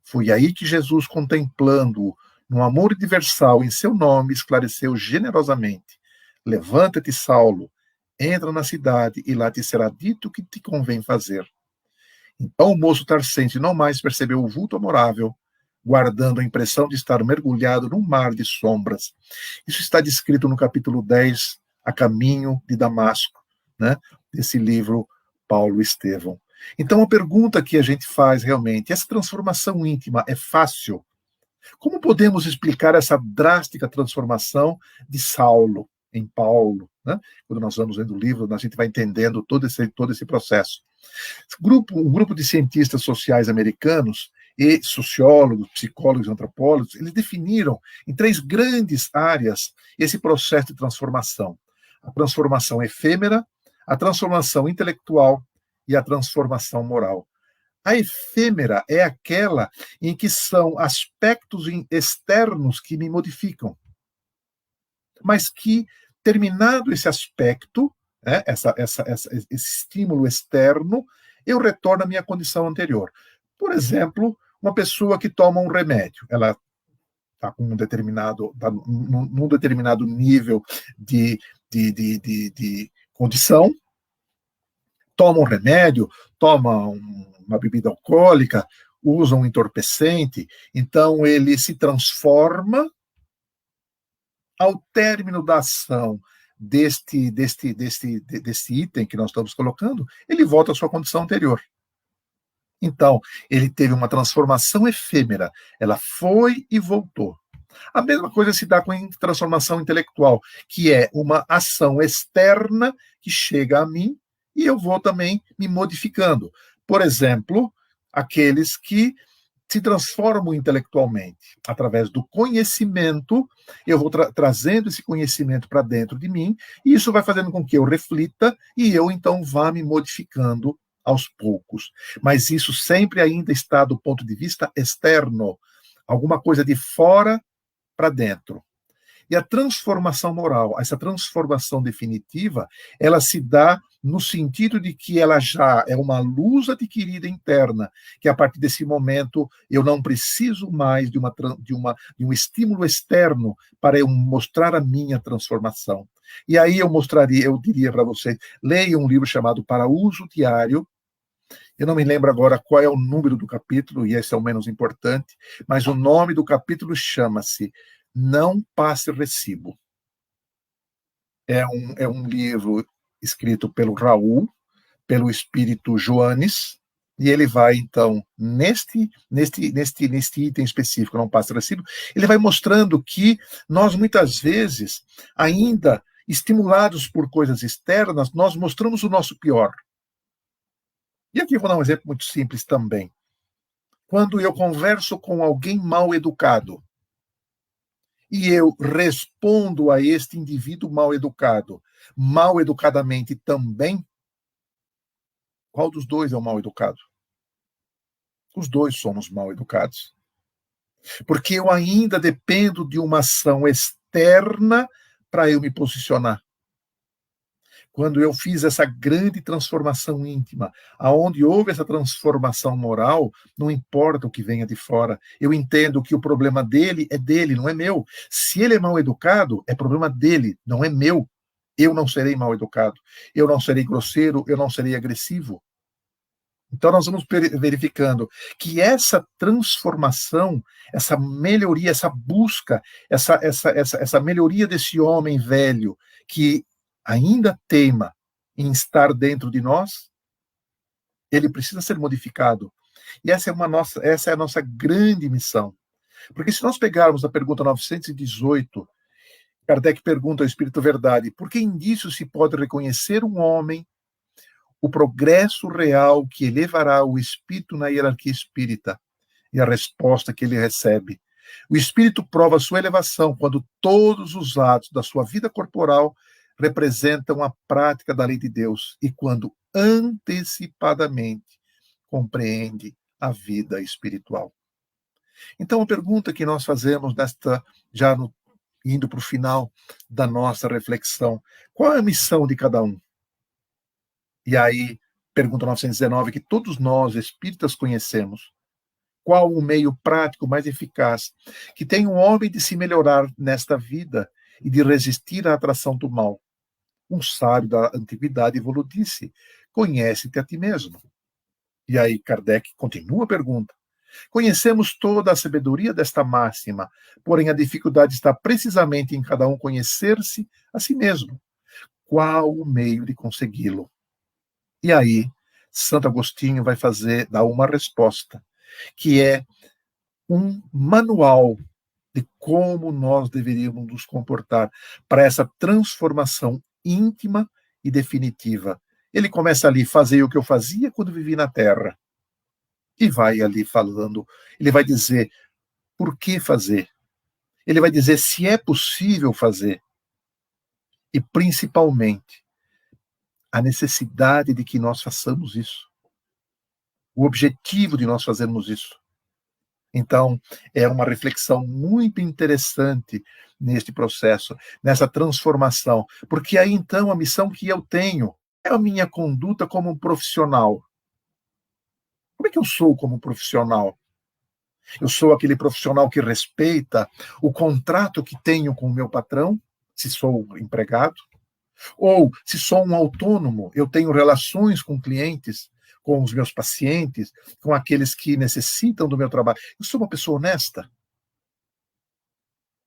Foi aí que Jesus, contemplando-o no amor universal em seu nome, esclareceu generosamente, levanta-te, Saulo, entra na cidade e lá te será dito o que te convém fazer. Então o moço tarsense não mais percebeu o vulto amorável, guardando a impressão de estar mergulhado num mar de sombras. Isso está descrito no capítulo 10, A Caminho de Damasco, né, desse livro Paulo Estevão. Então, a pergunta que a gente faz realmente, essa transformação íntima é fácil? Como podemos explicar essa drástica transformação de Saulo em Paulo? Né? Quando nós vamos lendo o livro, a gente vai entendendo todo esse processo. Um grupo de cientistas sociais americanos e sociólogos, psicólogos e antropólogos, eles definiram em 3 grandes áreas esse processo de transformação. A transformação efêmera, a transformação intelectual e a transformação moral. A efêmera é aquela em que são aspectos externos que me modificam, mas que, terminado esse aspecto, né, esse estímulo externo, eu retorno à minha condição anterior. Por exemplo, uma pessoa que toma um remédio, ela está com num determinado nível de condição, toma um remédio, toma uma bebida alcoólica, usa um entorpecente, então ele se transforma ao término da ação deste item que nós estamos colocando, ele volta à sua condição anterior. Então, ele teve uma transformação efêmera, ela foi e voltou. A mesma coisa se dá com a transformação intelectual, que é uma ação externa que chega a mim e eu vou também me modificando. Por exemplo, aqueles que se transformam intelectualmente. Através do conhecimento, eu vou trazendo esse conhecimento para dentro de mim, e isso vai fazendo com que eu reflita e eu, então, vá me modificando aos poucos. Mas isso sempre ainda está do ponto de vista externo. Alguma coisa de fora para dentro. E a transformação moral, essa transformação definitiva, ela se dá no sentido de que ela já é uma luz adquirida interna, que a partir desse momento eu não preciso mais de um estímulo externo para eu mostrar a minha transformação. E aí eu diria para vocês, leia um livro chamado Para Uso Diário. Eu não me lembro agora qual é o número do capítulo, e esse é o menos importante, mas o nome do capítulo chama-se Não Passe Recibo. É um livro escrito pelo Raul, pelo espírito Joanes, e ele vai, então, neste item específico, Não Passe Recibo, ele vai mostrando que nós, muitas vezes, ainda estimulados por coisas externas, nós mostramos o nosso pior. E aqui eu vou dar um exemplo muito simples também. Quando eu converso com alguém mal educado, e eu respondo a este indivíduo mal educadamente também, qual dos dois é o mal educado? Os dois somos mal educados. Porque eu ainda dependo de uma ação externa para eu me posicionar. Quando eu fiz essa grande transformação íntima, aonde houve essa transformação moral, não importa o que venha de fora. Eu entendo que o problema dele, não é meu. Se ele é mal educado, é problema dele, não é meu. Eu não serei mal educado. Eu não serei grosseiro, eu não serei agressivo. Então nós vamos verificando que essa transformação, essa melhoria, essa busca, essa melhoria desse homem velho que ainda teima em estar dentro de nós, ele precisa ser modificado. E essa é a nossa grande missão. Porque se nós pegarmos a pergunta 918, Kardec pergunta ao Espírito Verdade, por que indício se pode reconhecer um homem o progresso real que elevará o espírito na hierarquia espírita? E a resposta que ele recebe: o espírito prova sua elevação quando todos os atos da sua vida corporal representam a prática da lei de Deus e quando antecipadamente compreende a vida espiritual. Então, a pergunta que nós fazemos indo para o final da nossa reflexão: qual é a missão de cada um? E aí, pergunta 919, que todos nós, espíritas, conhecemos. Qual o meio prático mais eficaz que tem um homem de se melhorar nesta vida e de resistir à atração do mal? Um sábio da antiguidade disse: conhece-te a ti mesmo. E aí Kardec continua a pergunta. Conhecemos toda a sabedoria desta máxima, porém a dificuldade está precisamente em cada um conhecer-se a si mesmo. Qual o meio de consegui-lo? E aí, Santo Agostinho vai dar uma resposta, que é um manual de como nós deveríamos nos comportar para essa transformação íntima e definitiva. Ele começa ali: fazer o que eu fazia quando vivi na Terra. E vai ali falando, ele vai dizer por que fazer. Ele vai dizer se é possível fazer. E, principalmente, a necessidade de que nós façamos isso. O objetivo de nós fazermos isso. Então, é uma reflexão muito interessante neste processo, nessa transformação. Porque aí, então, a missão que eu tenho é a minha conduta como um profissional. Como é que eu sou como profissional? Eu sou aquele profissional que respeita o contrato que tenho com o meu patrão, se sou empregado? Ou, se sou um autônomo, eu tenho relações com clientes, com os meus pacientes, com aqueles que necessitam do meu trabalho. Eu sou uma pessoa honesta.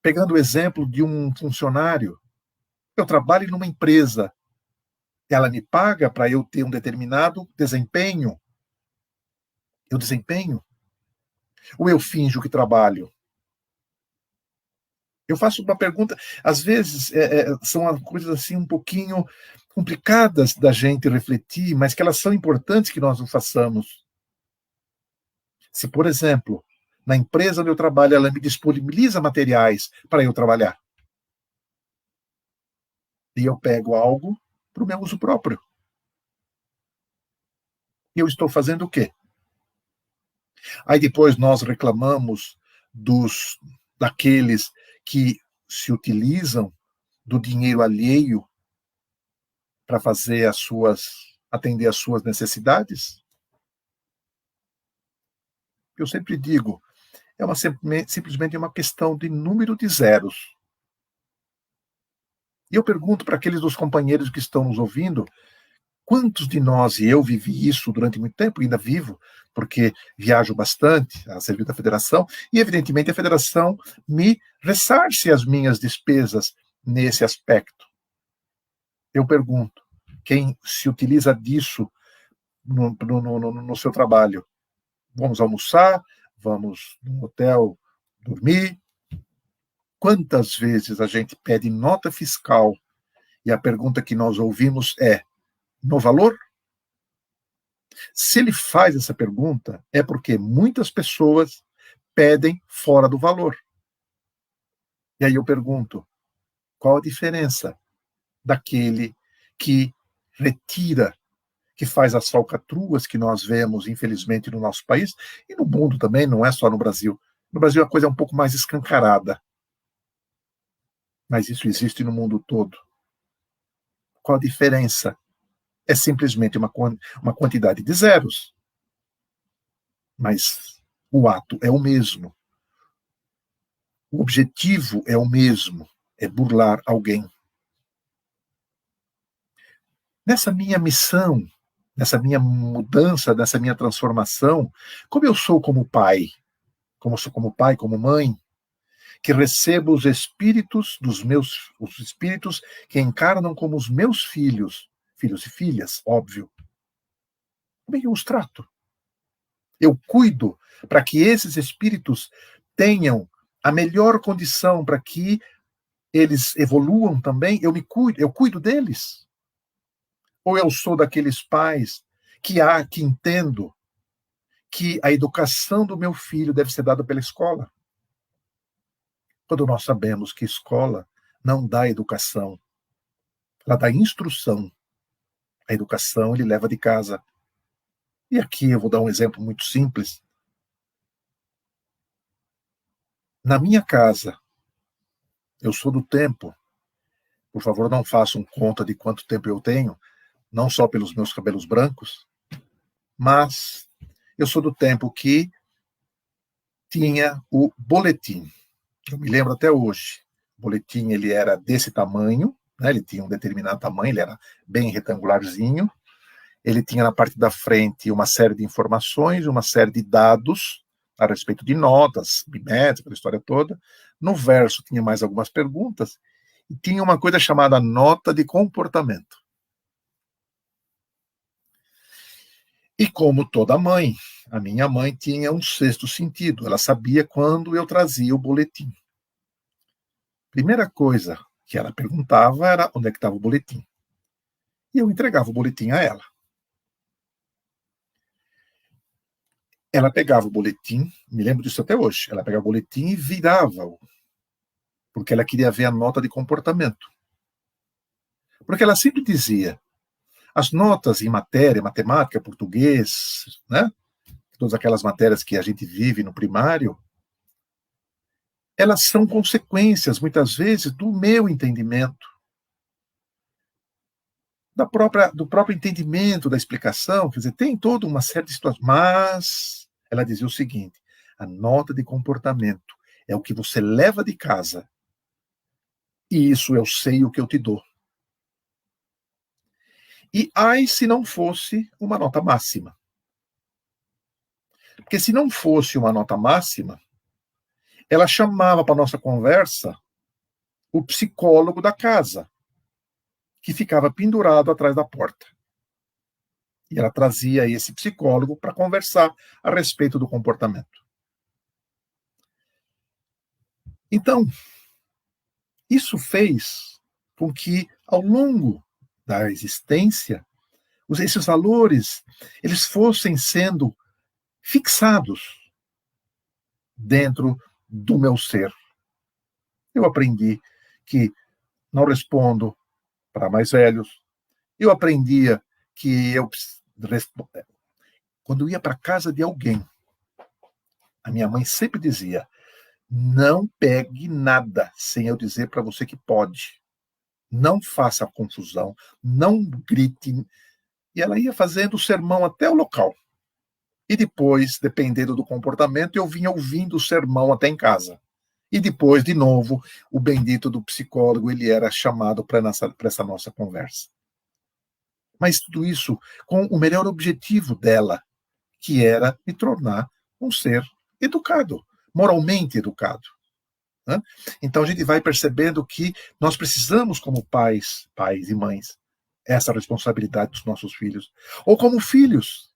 Pegando o exemplo de um funcionário, eu trabalho numa empresa, ela me paga para eu ter um determinado desempenho. Eu desempenho? Ou eu finjo que trabalho? Eu faço uma pergunta, às vezes são coisas assim um pouquinho complicadas da gente refletir, mas que elas são importantes que nós o façamos. Se, por exemplo, na empresa onde eu trabalho, ela me disponibiliza materiais para eu trabalhar, e eu pego algo para o meu uso próprio, e eu estou fazendo o quê? Aí depois nós reclamamos daqueles que se utilizam do dinheiro alheio para atender às suas necessidades? Eu sempre digo, simplesmente uma questão de número de zeros. E eu pergunto para aqueles dos companheiros que estão nos ouvindo, quantos de nós, e eu vivi isso durante muito tempo, ainda vivo, porque viajo bastante a serviço da federação, e evidentemente a federação me ressarce as minhas despesas nesse aspecto. Eu pergunto, quem se utiliza disso no seu trabalho? Vamos almoçar, vamos no hotel dormir. Quantas vezes a gente pede nota fiscal e a pergunta que nós ouvimos é: no valor? Se ele faz essa pergunta, é porque muitas pessoas pedem fora do valor. E aí eu pergunto, qual a diferença daquele que retira, que faz as falcatruas que nós vemos, infelizmente, no nosso país, e no mundo também, não é só no Brasil. No Brasil a coisa é um pouco mais escancarada, mas isso existe no mundo todo. Qual a diferença? É simplesmente uma quantidade de zeros. Mas o ato é o mesmo. O objetivo é o mesmo, é burlar alguém. Nessa minha missão, nessa minha mudança, nessa minha transformação, como eu sou como pai, como mãe, que recebo os espíritos os espíritos que encarnam como os meus filhos e filhas, óbvio. Como é que eu os trato? Eu cuido para que esses espíritos tenham a melhor condição para que eles evoluam também. Eu cuido deles. Ou eu sou daqueles pais que entendo que a educação do meu filho deve ser dada pela escola? Quando nós sabemos que escola não dá educação, ela dá instrução. A educação ele leva de casa. E aqui eu vou dar um exemplo muito simples. Na minha casa, eu sou do tempo, por favor, não façam conta de quanto tempo eu tenho, não só pelos meus cabelos brancos, mas eu sou do tempo que tinha o boletim. Eu me lembro até hoje. O boletim ele era desse tamanho, né? Ele tinha um determinado tamanho, ele era bem retangularzinho. Ele tinha na parte da frente uma série de informações, uma série de dados a respeito de notas, bimestre, aquela história toda. No verso tinha mais algumas perguntas e tinha uma coisa chamada nota de comportamento. E como toda mãe, a minha mãe tinha um sexto sentido. Ela sabia quando eu trazia o boletim. Primeira coisa que ela perguntava era onde é que estava o boletim. E eu entregava o boletim a ela. Ela pegava o boletim, me lembro disso até hoje, ela pegava o boletim e virava-o, porque ela queria ver a nota de comportamento. Porque ela sempre dizia, as notas em matéria, matemática, português, né? Todas aquelas matérias que a gente vive no primário, elas são consequências, muitas vezes, do meu entendimento, do próprio entendimento, da explicação, quer dizer, tem toda uma série de situações, mas ela dizia o seguinte, a nota de comportamento é o que você leva de casa, e isso eu sei o que eu te dou. E ai se não fosse uma nota máxima. Porque se não fosse uma nota máxima, ela chamava para nossa conversa o psicólogo da casa, que ficava pendurado atrás da porta. E ela trazia esse psicólogo para conversar a respeito do comportamento. Então, isso fez com que, ao longo da existência, esses valores eles fossem sendo fixados dentro do meu ser. Eu aprendi que não respondo para mais velhos. Eu aprendia que quando eu ia para a casa de alguém, a minha mãe sempre dizia, Não pegue nada sem eu dizer para você que pode. Não faça confusão, não grite. E ela ia fazendo o sermão até o local. E depois, dependendo do comportamento, eu vinha ouvindo o sermão até em casa. E depois, de novo, o bendito do psicólogo, ele era chamado para essa nossa conversa. Mas tudo isso com o melhor objetivo dela, que era me tornar um ser educado, moralmente educado. Né? Então a gente vai percebendo que nós precisamos, como pais e mães, essa responsabilidade dos nossos filhos. Ou como filhos,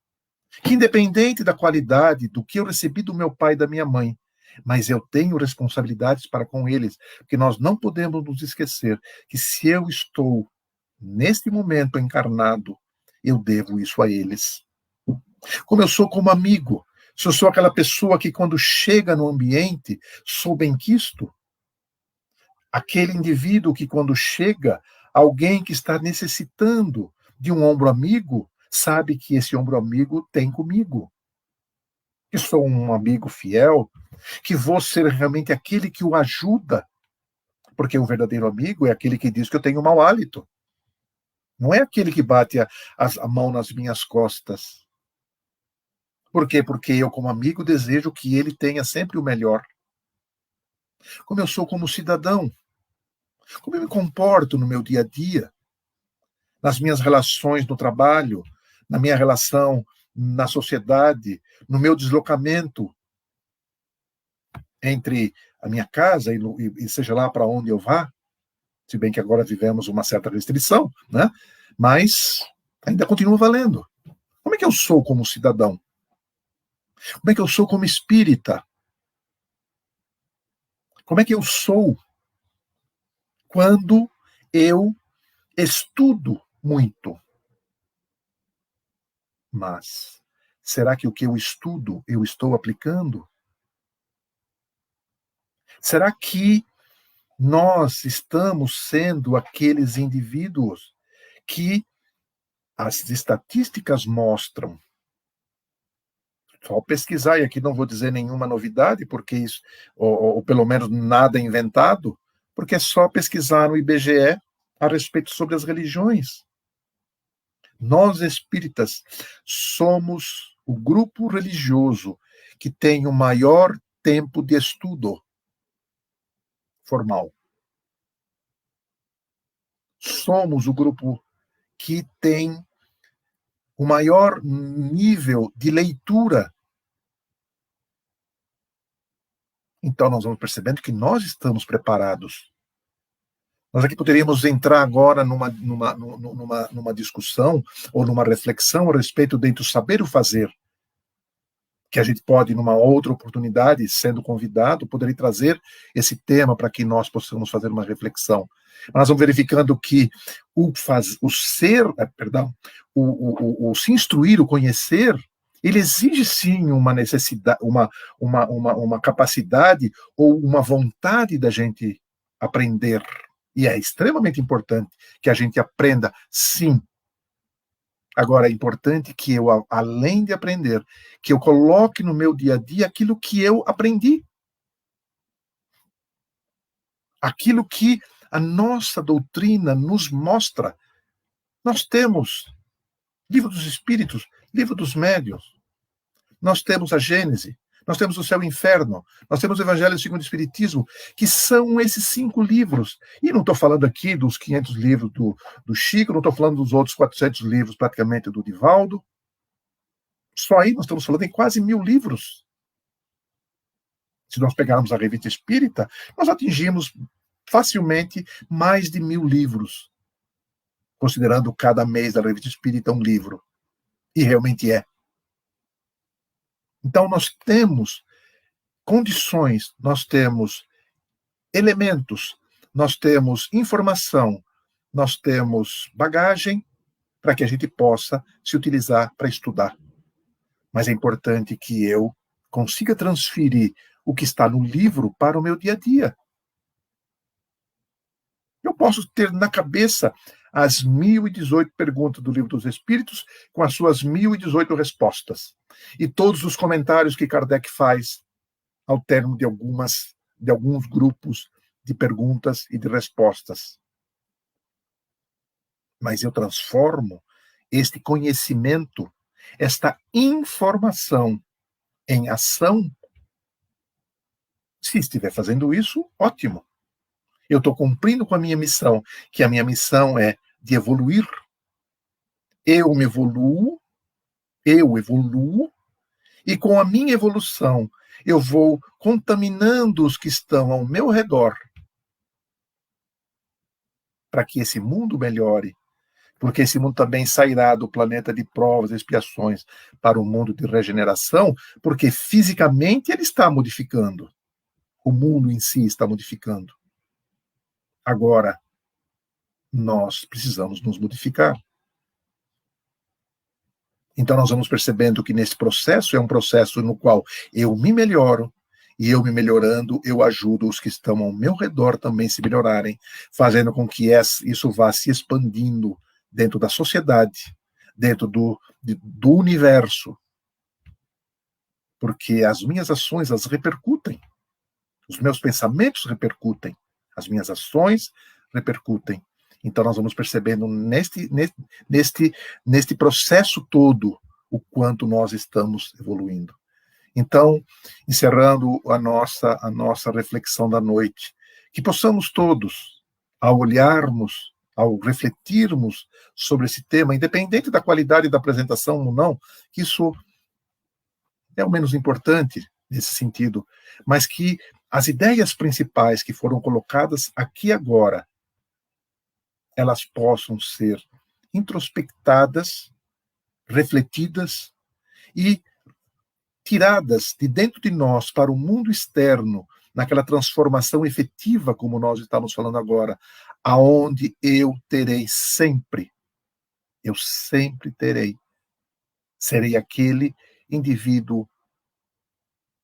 que independente da qualidade do que eu recebi do meu pai e da minha mãe, mas eu tenho responsabilidades para com eles, porque nós não podemos nos esquecer que se eu estou neste momento encarnado, eu devo isso a eles. Como eu sou como amigo, se eu sou aquela pessoa que quando chega no ambiente, sou benquisto, aquele indivíduo que quando chega, alguém que está necessitando de um ombro amigo, sabe que esse ombro amigo tem comigo. Que sou um amigo fiel, que vou ser realmente aquele que o ajuda, porque o verdadeiro amigo é aquele que diz que eu tenho mau hálito. Não é aquele que bate a mão nas minhas costas. Por quê? Porque eu, como amigo, desejo que ele tenha sempre o melhor. Como eu sou como cidadão, como eu me comporto no meu dia a dia, nas minhas relações no trabalho, na minha relação na sociedade, no meu deslocamento entre a minha casa e seja lá para onde eu vá, se bem que agora vivemos uma certa restrição, né? Mas ainda continua valendo. Como é que eu sou como cidadão? Como é que eu sou como espírita? Como é que eu sou quando eu estudo muito? Mas será que o que eu estudo eu estou aplicando? Será que nós estamos sendo aqueles indivíduos que as estatísticas mostram? Só pesquisar, e aqui não vou dizer nenhuma novidade, porque isso, ou pelo menos nada inventado, porque é só pesquisar no IBGE a respeito sobre as religiões. Nós espíritas somos o grupo religioso que tem o maior tempo de estudo formal. Somos o grupo que tem o maior nível de leitura. Então nós vamos percebendo que nós estamos preparados. Nós aqui poderíamos entrar agora numa discussão ou numa reflexão a respeito do saber o fazer, que a gente pode, numa outra oportunidade, sendo convidado, poderia trazer esse tema para que nós possamos fazer uma reflexão. Mas nós vamos verificando que o se instruir, o conhecer, ele exige sim uma necessidade, uma capacidade ou uma vontade da gente aprender. E é extremamente importante que a gente aprenda, sim. Agora, é importante que eu, além de aprender, que eu coloque no meu dia a dia aquilo que eu aprendi. Aquilo que a nossa doutrina nos mostra. Nós temos Livro dos Espíritos, Livro dos Médiuns. Nós temos a Gênese. Nós temos o Céu e o Inferno, nós temos o Evangelho segundo o Espiritismo, que são esses 5 livros. E não estou falando aqui dos 500 livros do Chico, não estou falando dos outros 400 livros praticamente do Divaldo. Só aí nós estamos falando em quase 1000 livros. Se nós pegarmos a Revista Espírita, nós atingimos facilmente mais de 1000 livros, considerando cada mês da Revista Espírita um livro. E realmente é. Então, nós temos condições, nós temos elementos, nós temos informação, nós temos bagagem para que a gente possa se utilizar para estudar. Mas é importante que eu consiga transferir o que está no livro para o meu dia a dia. Eu posso ter na cabeça as 1018 perguntas do Livro dos Espíritos com as suas 1018 respostas. E todos os comentários que Kardec faz ao término de algumas de alguns grupos de perguntas e de respostas. Mas eu transformo este conhecimento, esta informação em ação. Se estiver fazendo isso, ótimo. Eu estou cumprindo com a minha missão, que a minha missão é de evoluir. Eu evoluo, e com a minha evolução, eu vou contaminando os que estão ao meu redor, para que esse mundo melhore, porque esse mundo também sairá do planeta de provas e expiações para o mundo de regeneração, porque fisicamente ele está modificando. O mundo em si está modificando. Agora, nós precisamos nos modificar. Então, nós vamos percebendo que nesse processo é um processo no qual eu me melhoro, e eu me melhorando, eu ajudo os que estão ao meu redor também se melhorarem, fazendo com que isso vá se expandindo dentro da sociedade, dentro do universo. Porque as minhas ações, elas repercutem. Os meus pensamentos repercutem. As minhas ações repercutem. Então, nós vamos percebendo neste processo todo o quanto nós estamos evoluindo. Então, encerrando a nossa reflexão da noite, que possamos todos, ao olharmos, ao refletirmos sobre esse tema, independente da qualidade da apresentação ou não, que isso é o menos importante nesse sentido, mas que as ideias principais que foram colocadas aqui agora, elas possam ser introspectadas, refletidas e tiradas de dentro de nós para o mundo externo, naquela transformação efetiva, como nós estamos falando agora, aonde eu sempre terei, serei aquele indivíduo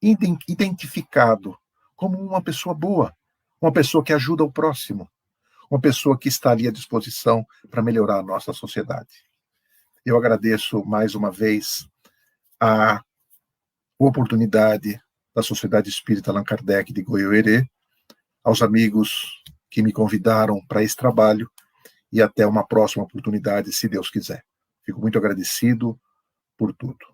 identificado como uma pessoa boa, uma pessoa que ajuda o próximo, uma pessoa que está ali à disposição para melhorar a nossa sociedade. Eu agradeço mais uma vez a oportunidade da Sociedade Espírita Allan Kardec de Goiôerê, aos amigos que me convidaram para esse trabalho, e até uma próxima oportunidade, se Deus quiser. Fico muito agradecido por tudo.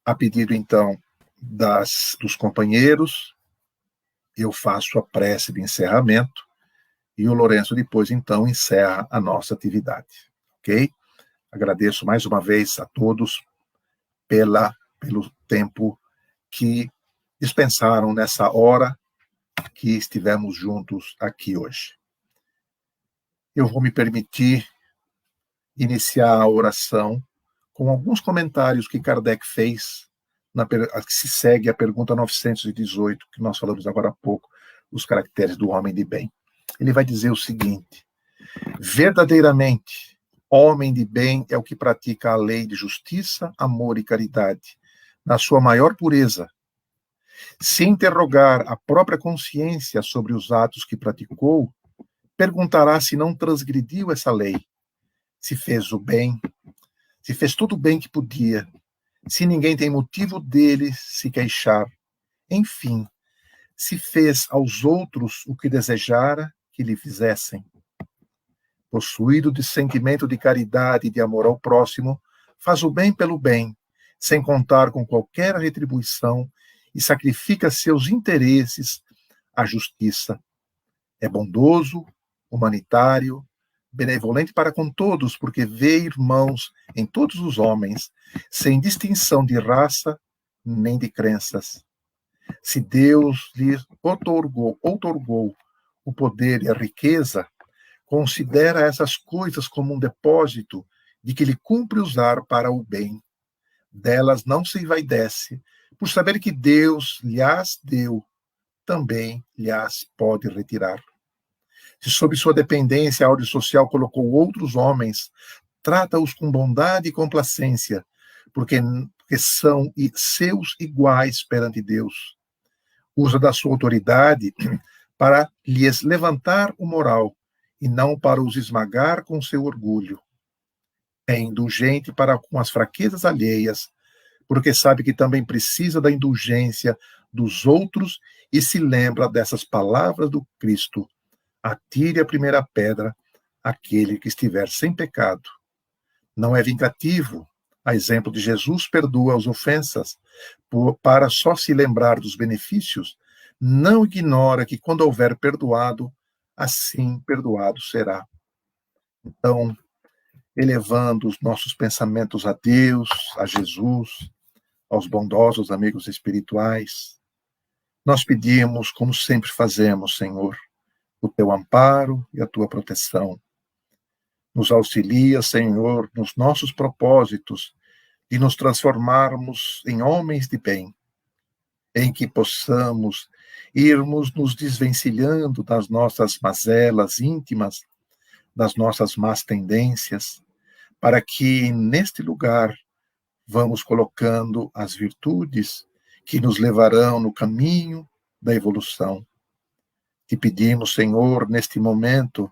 A pedido, então, dos companheiros, eu faço a prece de encerramento, e o Lourenço depois, então, encerra a nossa atividade. Ok? Agradeço mais uma vez a todos pelo tempo que dispensaram nessa hora que estivemos juntos aqui hoje. Eu vou me permitir iniciar a oração com alguns comentários que Kardec fez, que se segue a pergunta 918, que nós falamos agora há pouco, os caracteres do homem de bem. Ele vai dizer o seguinte: verdadeiramente, homem de bem é o que pratica a lei de justiça, amor e caridade, na sua maior pureza. Se interrogar a própria consciência sobre os atos que praticou, perguntará se não transgrediu essa lei, se fez o bem, se fez tudo o bem que podia, se ninguém tem motivo dele se queixar, enfim, se fez aos outros o que desejara que lhe fizessem. Possuído de sentimento de caridade e de amor ao próximo, faz o bem pelo bem, sem contar com qualquer retribuição, e sacrifica seus interesses à justiça. É bondoso, humanitário, benevolente para com todos, porque vê irmãos em todos os homens, sem distinção de raça nem de crenças. Se Deus lhe outorgou o poder e a riqueza, considera essas coisas como um depósito de que lhe cumpre usar para o bem. Delas não se envaidece, por saber que Deus lhas deu, também lhas pode retirar. Se sob sua dependência a ordem social colocou outros homens, trata-os com bondade e complacência, porque são seus iguais perante Deus. Usa da sua autoridade para lhes levantar o moral, e não para os esmagar com seu orgulho. É indulgente para com as fraquezas alheias, porque sabe que também precisa da indulgência dos outros e se lembra dessas palavras do Cristo: atire a primeira pedra aquele que estiver sem pecado. Não é vingativo. A exemplo de Jesus, perdoa as ofensas para só se lembrar dos benefícios. Não ignora que quando houver perdoado, assim perdoado será. Então, elevando os nossos pensamentos a Deus, a Jesus, aos bondosos amigos espirituais, nós pedimos, como sempre fazemos, Senhor, o teu amparo e a tua proteção. Nos auxilia, Senhor, nos nossos propósitos de nos transformarmos em homens de bem, em que possamos irmos nos desvencilhando das nossas mazelas íntimas, das nossas más tendências, para que neste lugar vamos colocando as virtudes que nos levarão no caminho da evolução. Te pedimos, Senhor, neste momento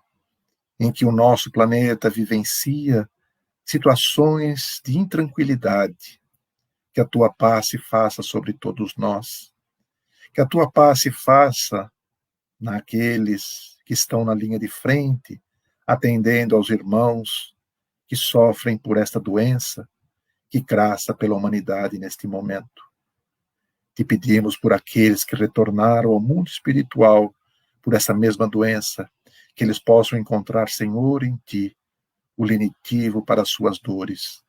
em que o nosso planeta vivencia situações de intranquilidade, que a tua paz se faça sobre todos nós, que a tua paz se faça naqueles que estão na linha de frente, atendendo aos irmãos que sofrem por esta doença que crassa pela humanidade neste momento. Te pedimos por aqueles que retornaram ao mundo espiritual por essa mesma doença, que eles possam encontrar, Senhor, em Ti, o lenitivo para as suas dores.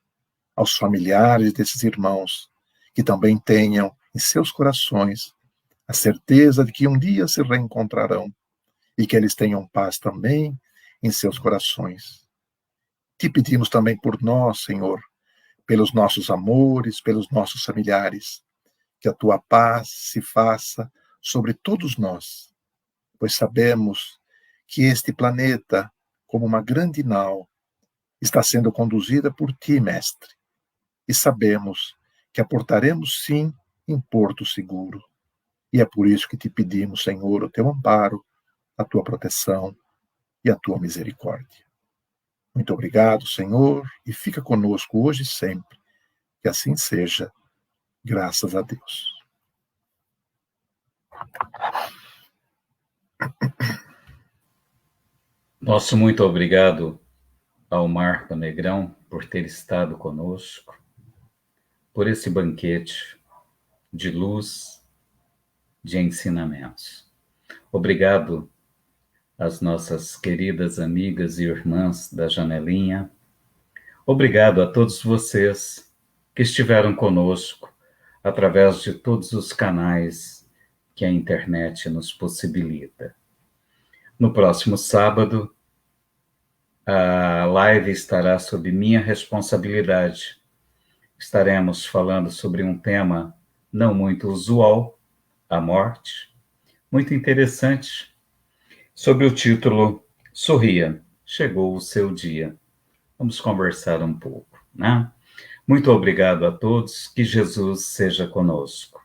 Aos familiares desses irmãos, que também tenham em seus corações a certeza de que um dia se reencontrarão e que eles tenham paz também em seus corações. Te pedimos também por nós, Senhor, pelos nossos amores, pelos nossos familiares, que a Tua paz se faça sobre todos nós, pois sabemos que este planeta, como uma grande nau, está sendo conduzida por Ti, Mestre, e sabemos que a portaremos sim em porto seguro. E é por isso que te pedimos, Senhor, o Teu amparo, a Tua proteção e a Tua misericórdia. Muito obrigado, Senhor, e fica conosco hoje e sempre. Que assim seja, graças a Deus. Nosso muito obrigado ao Marco Negrão por ter estado conosco, por esse banquete de luz, de ensinamentos. Obrigado às nossas queridas amigas e irmãs da Janelinha. Obrigado a todos vocês que estiveram conosco através de todos os canais que a internet nos possibilita. No próximo sábado, a live estará sob minha responsabilidade. Estaremos falando sobre um tema não muito usual, a morte, muito interessante, sob o título Sorria, chegou o seu dia. Vamos conversar um pouco, né? Muito obrigado a todos, que Jesus seja conosco.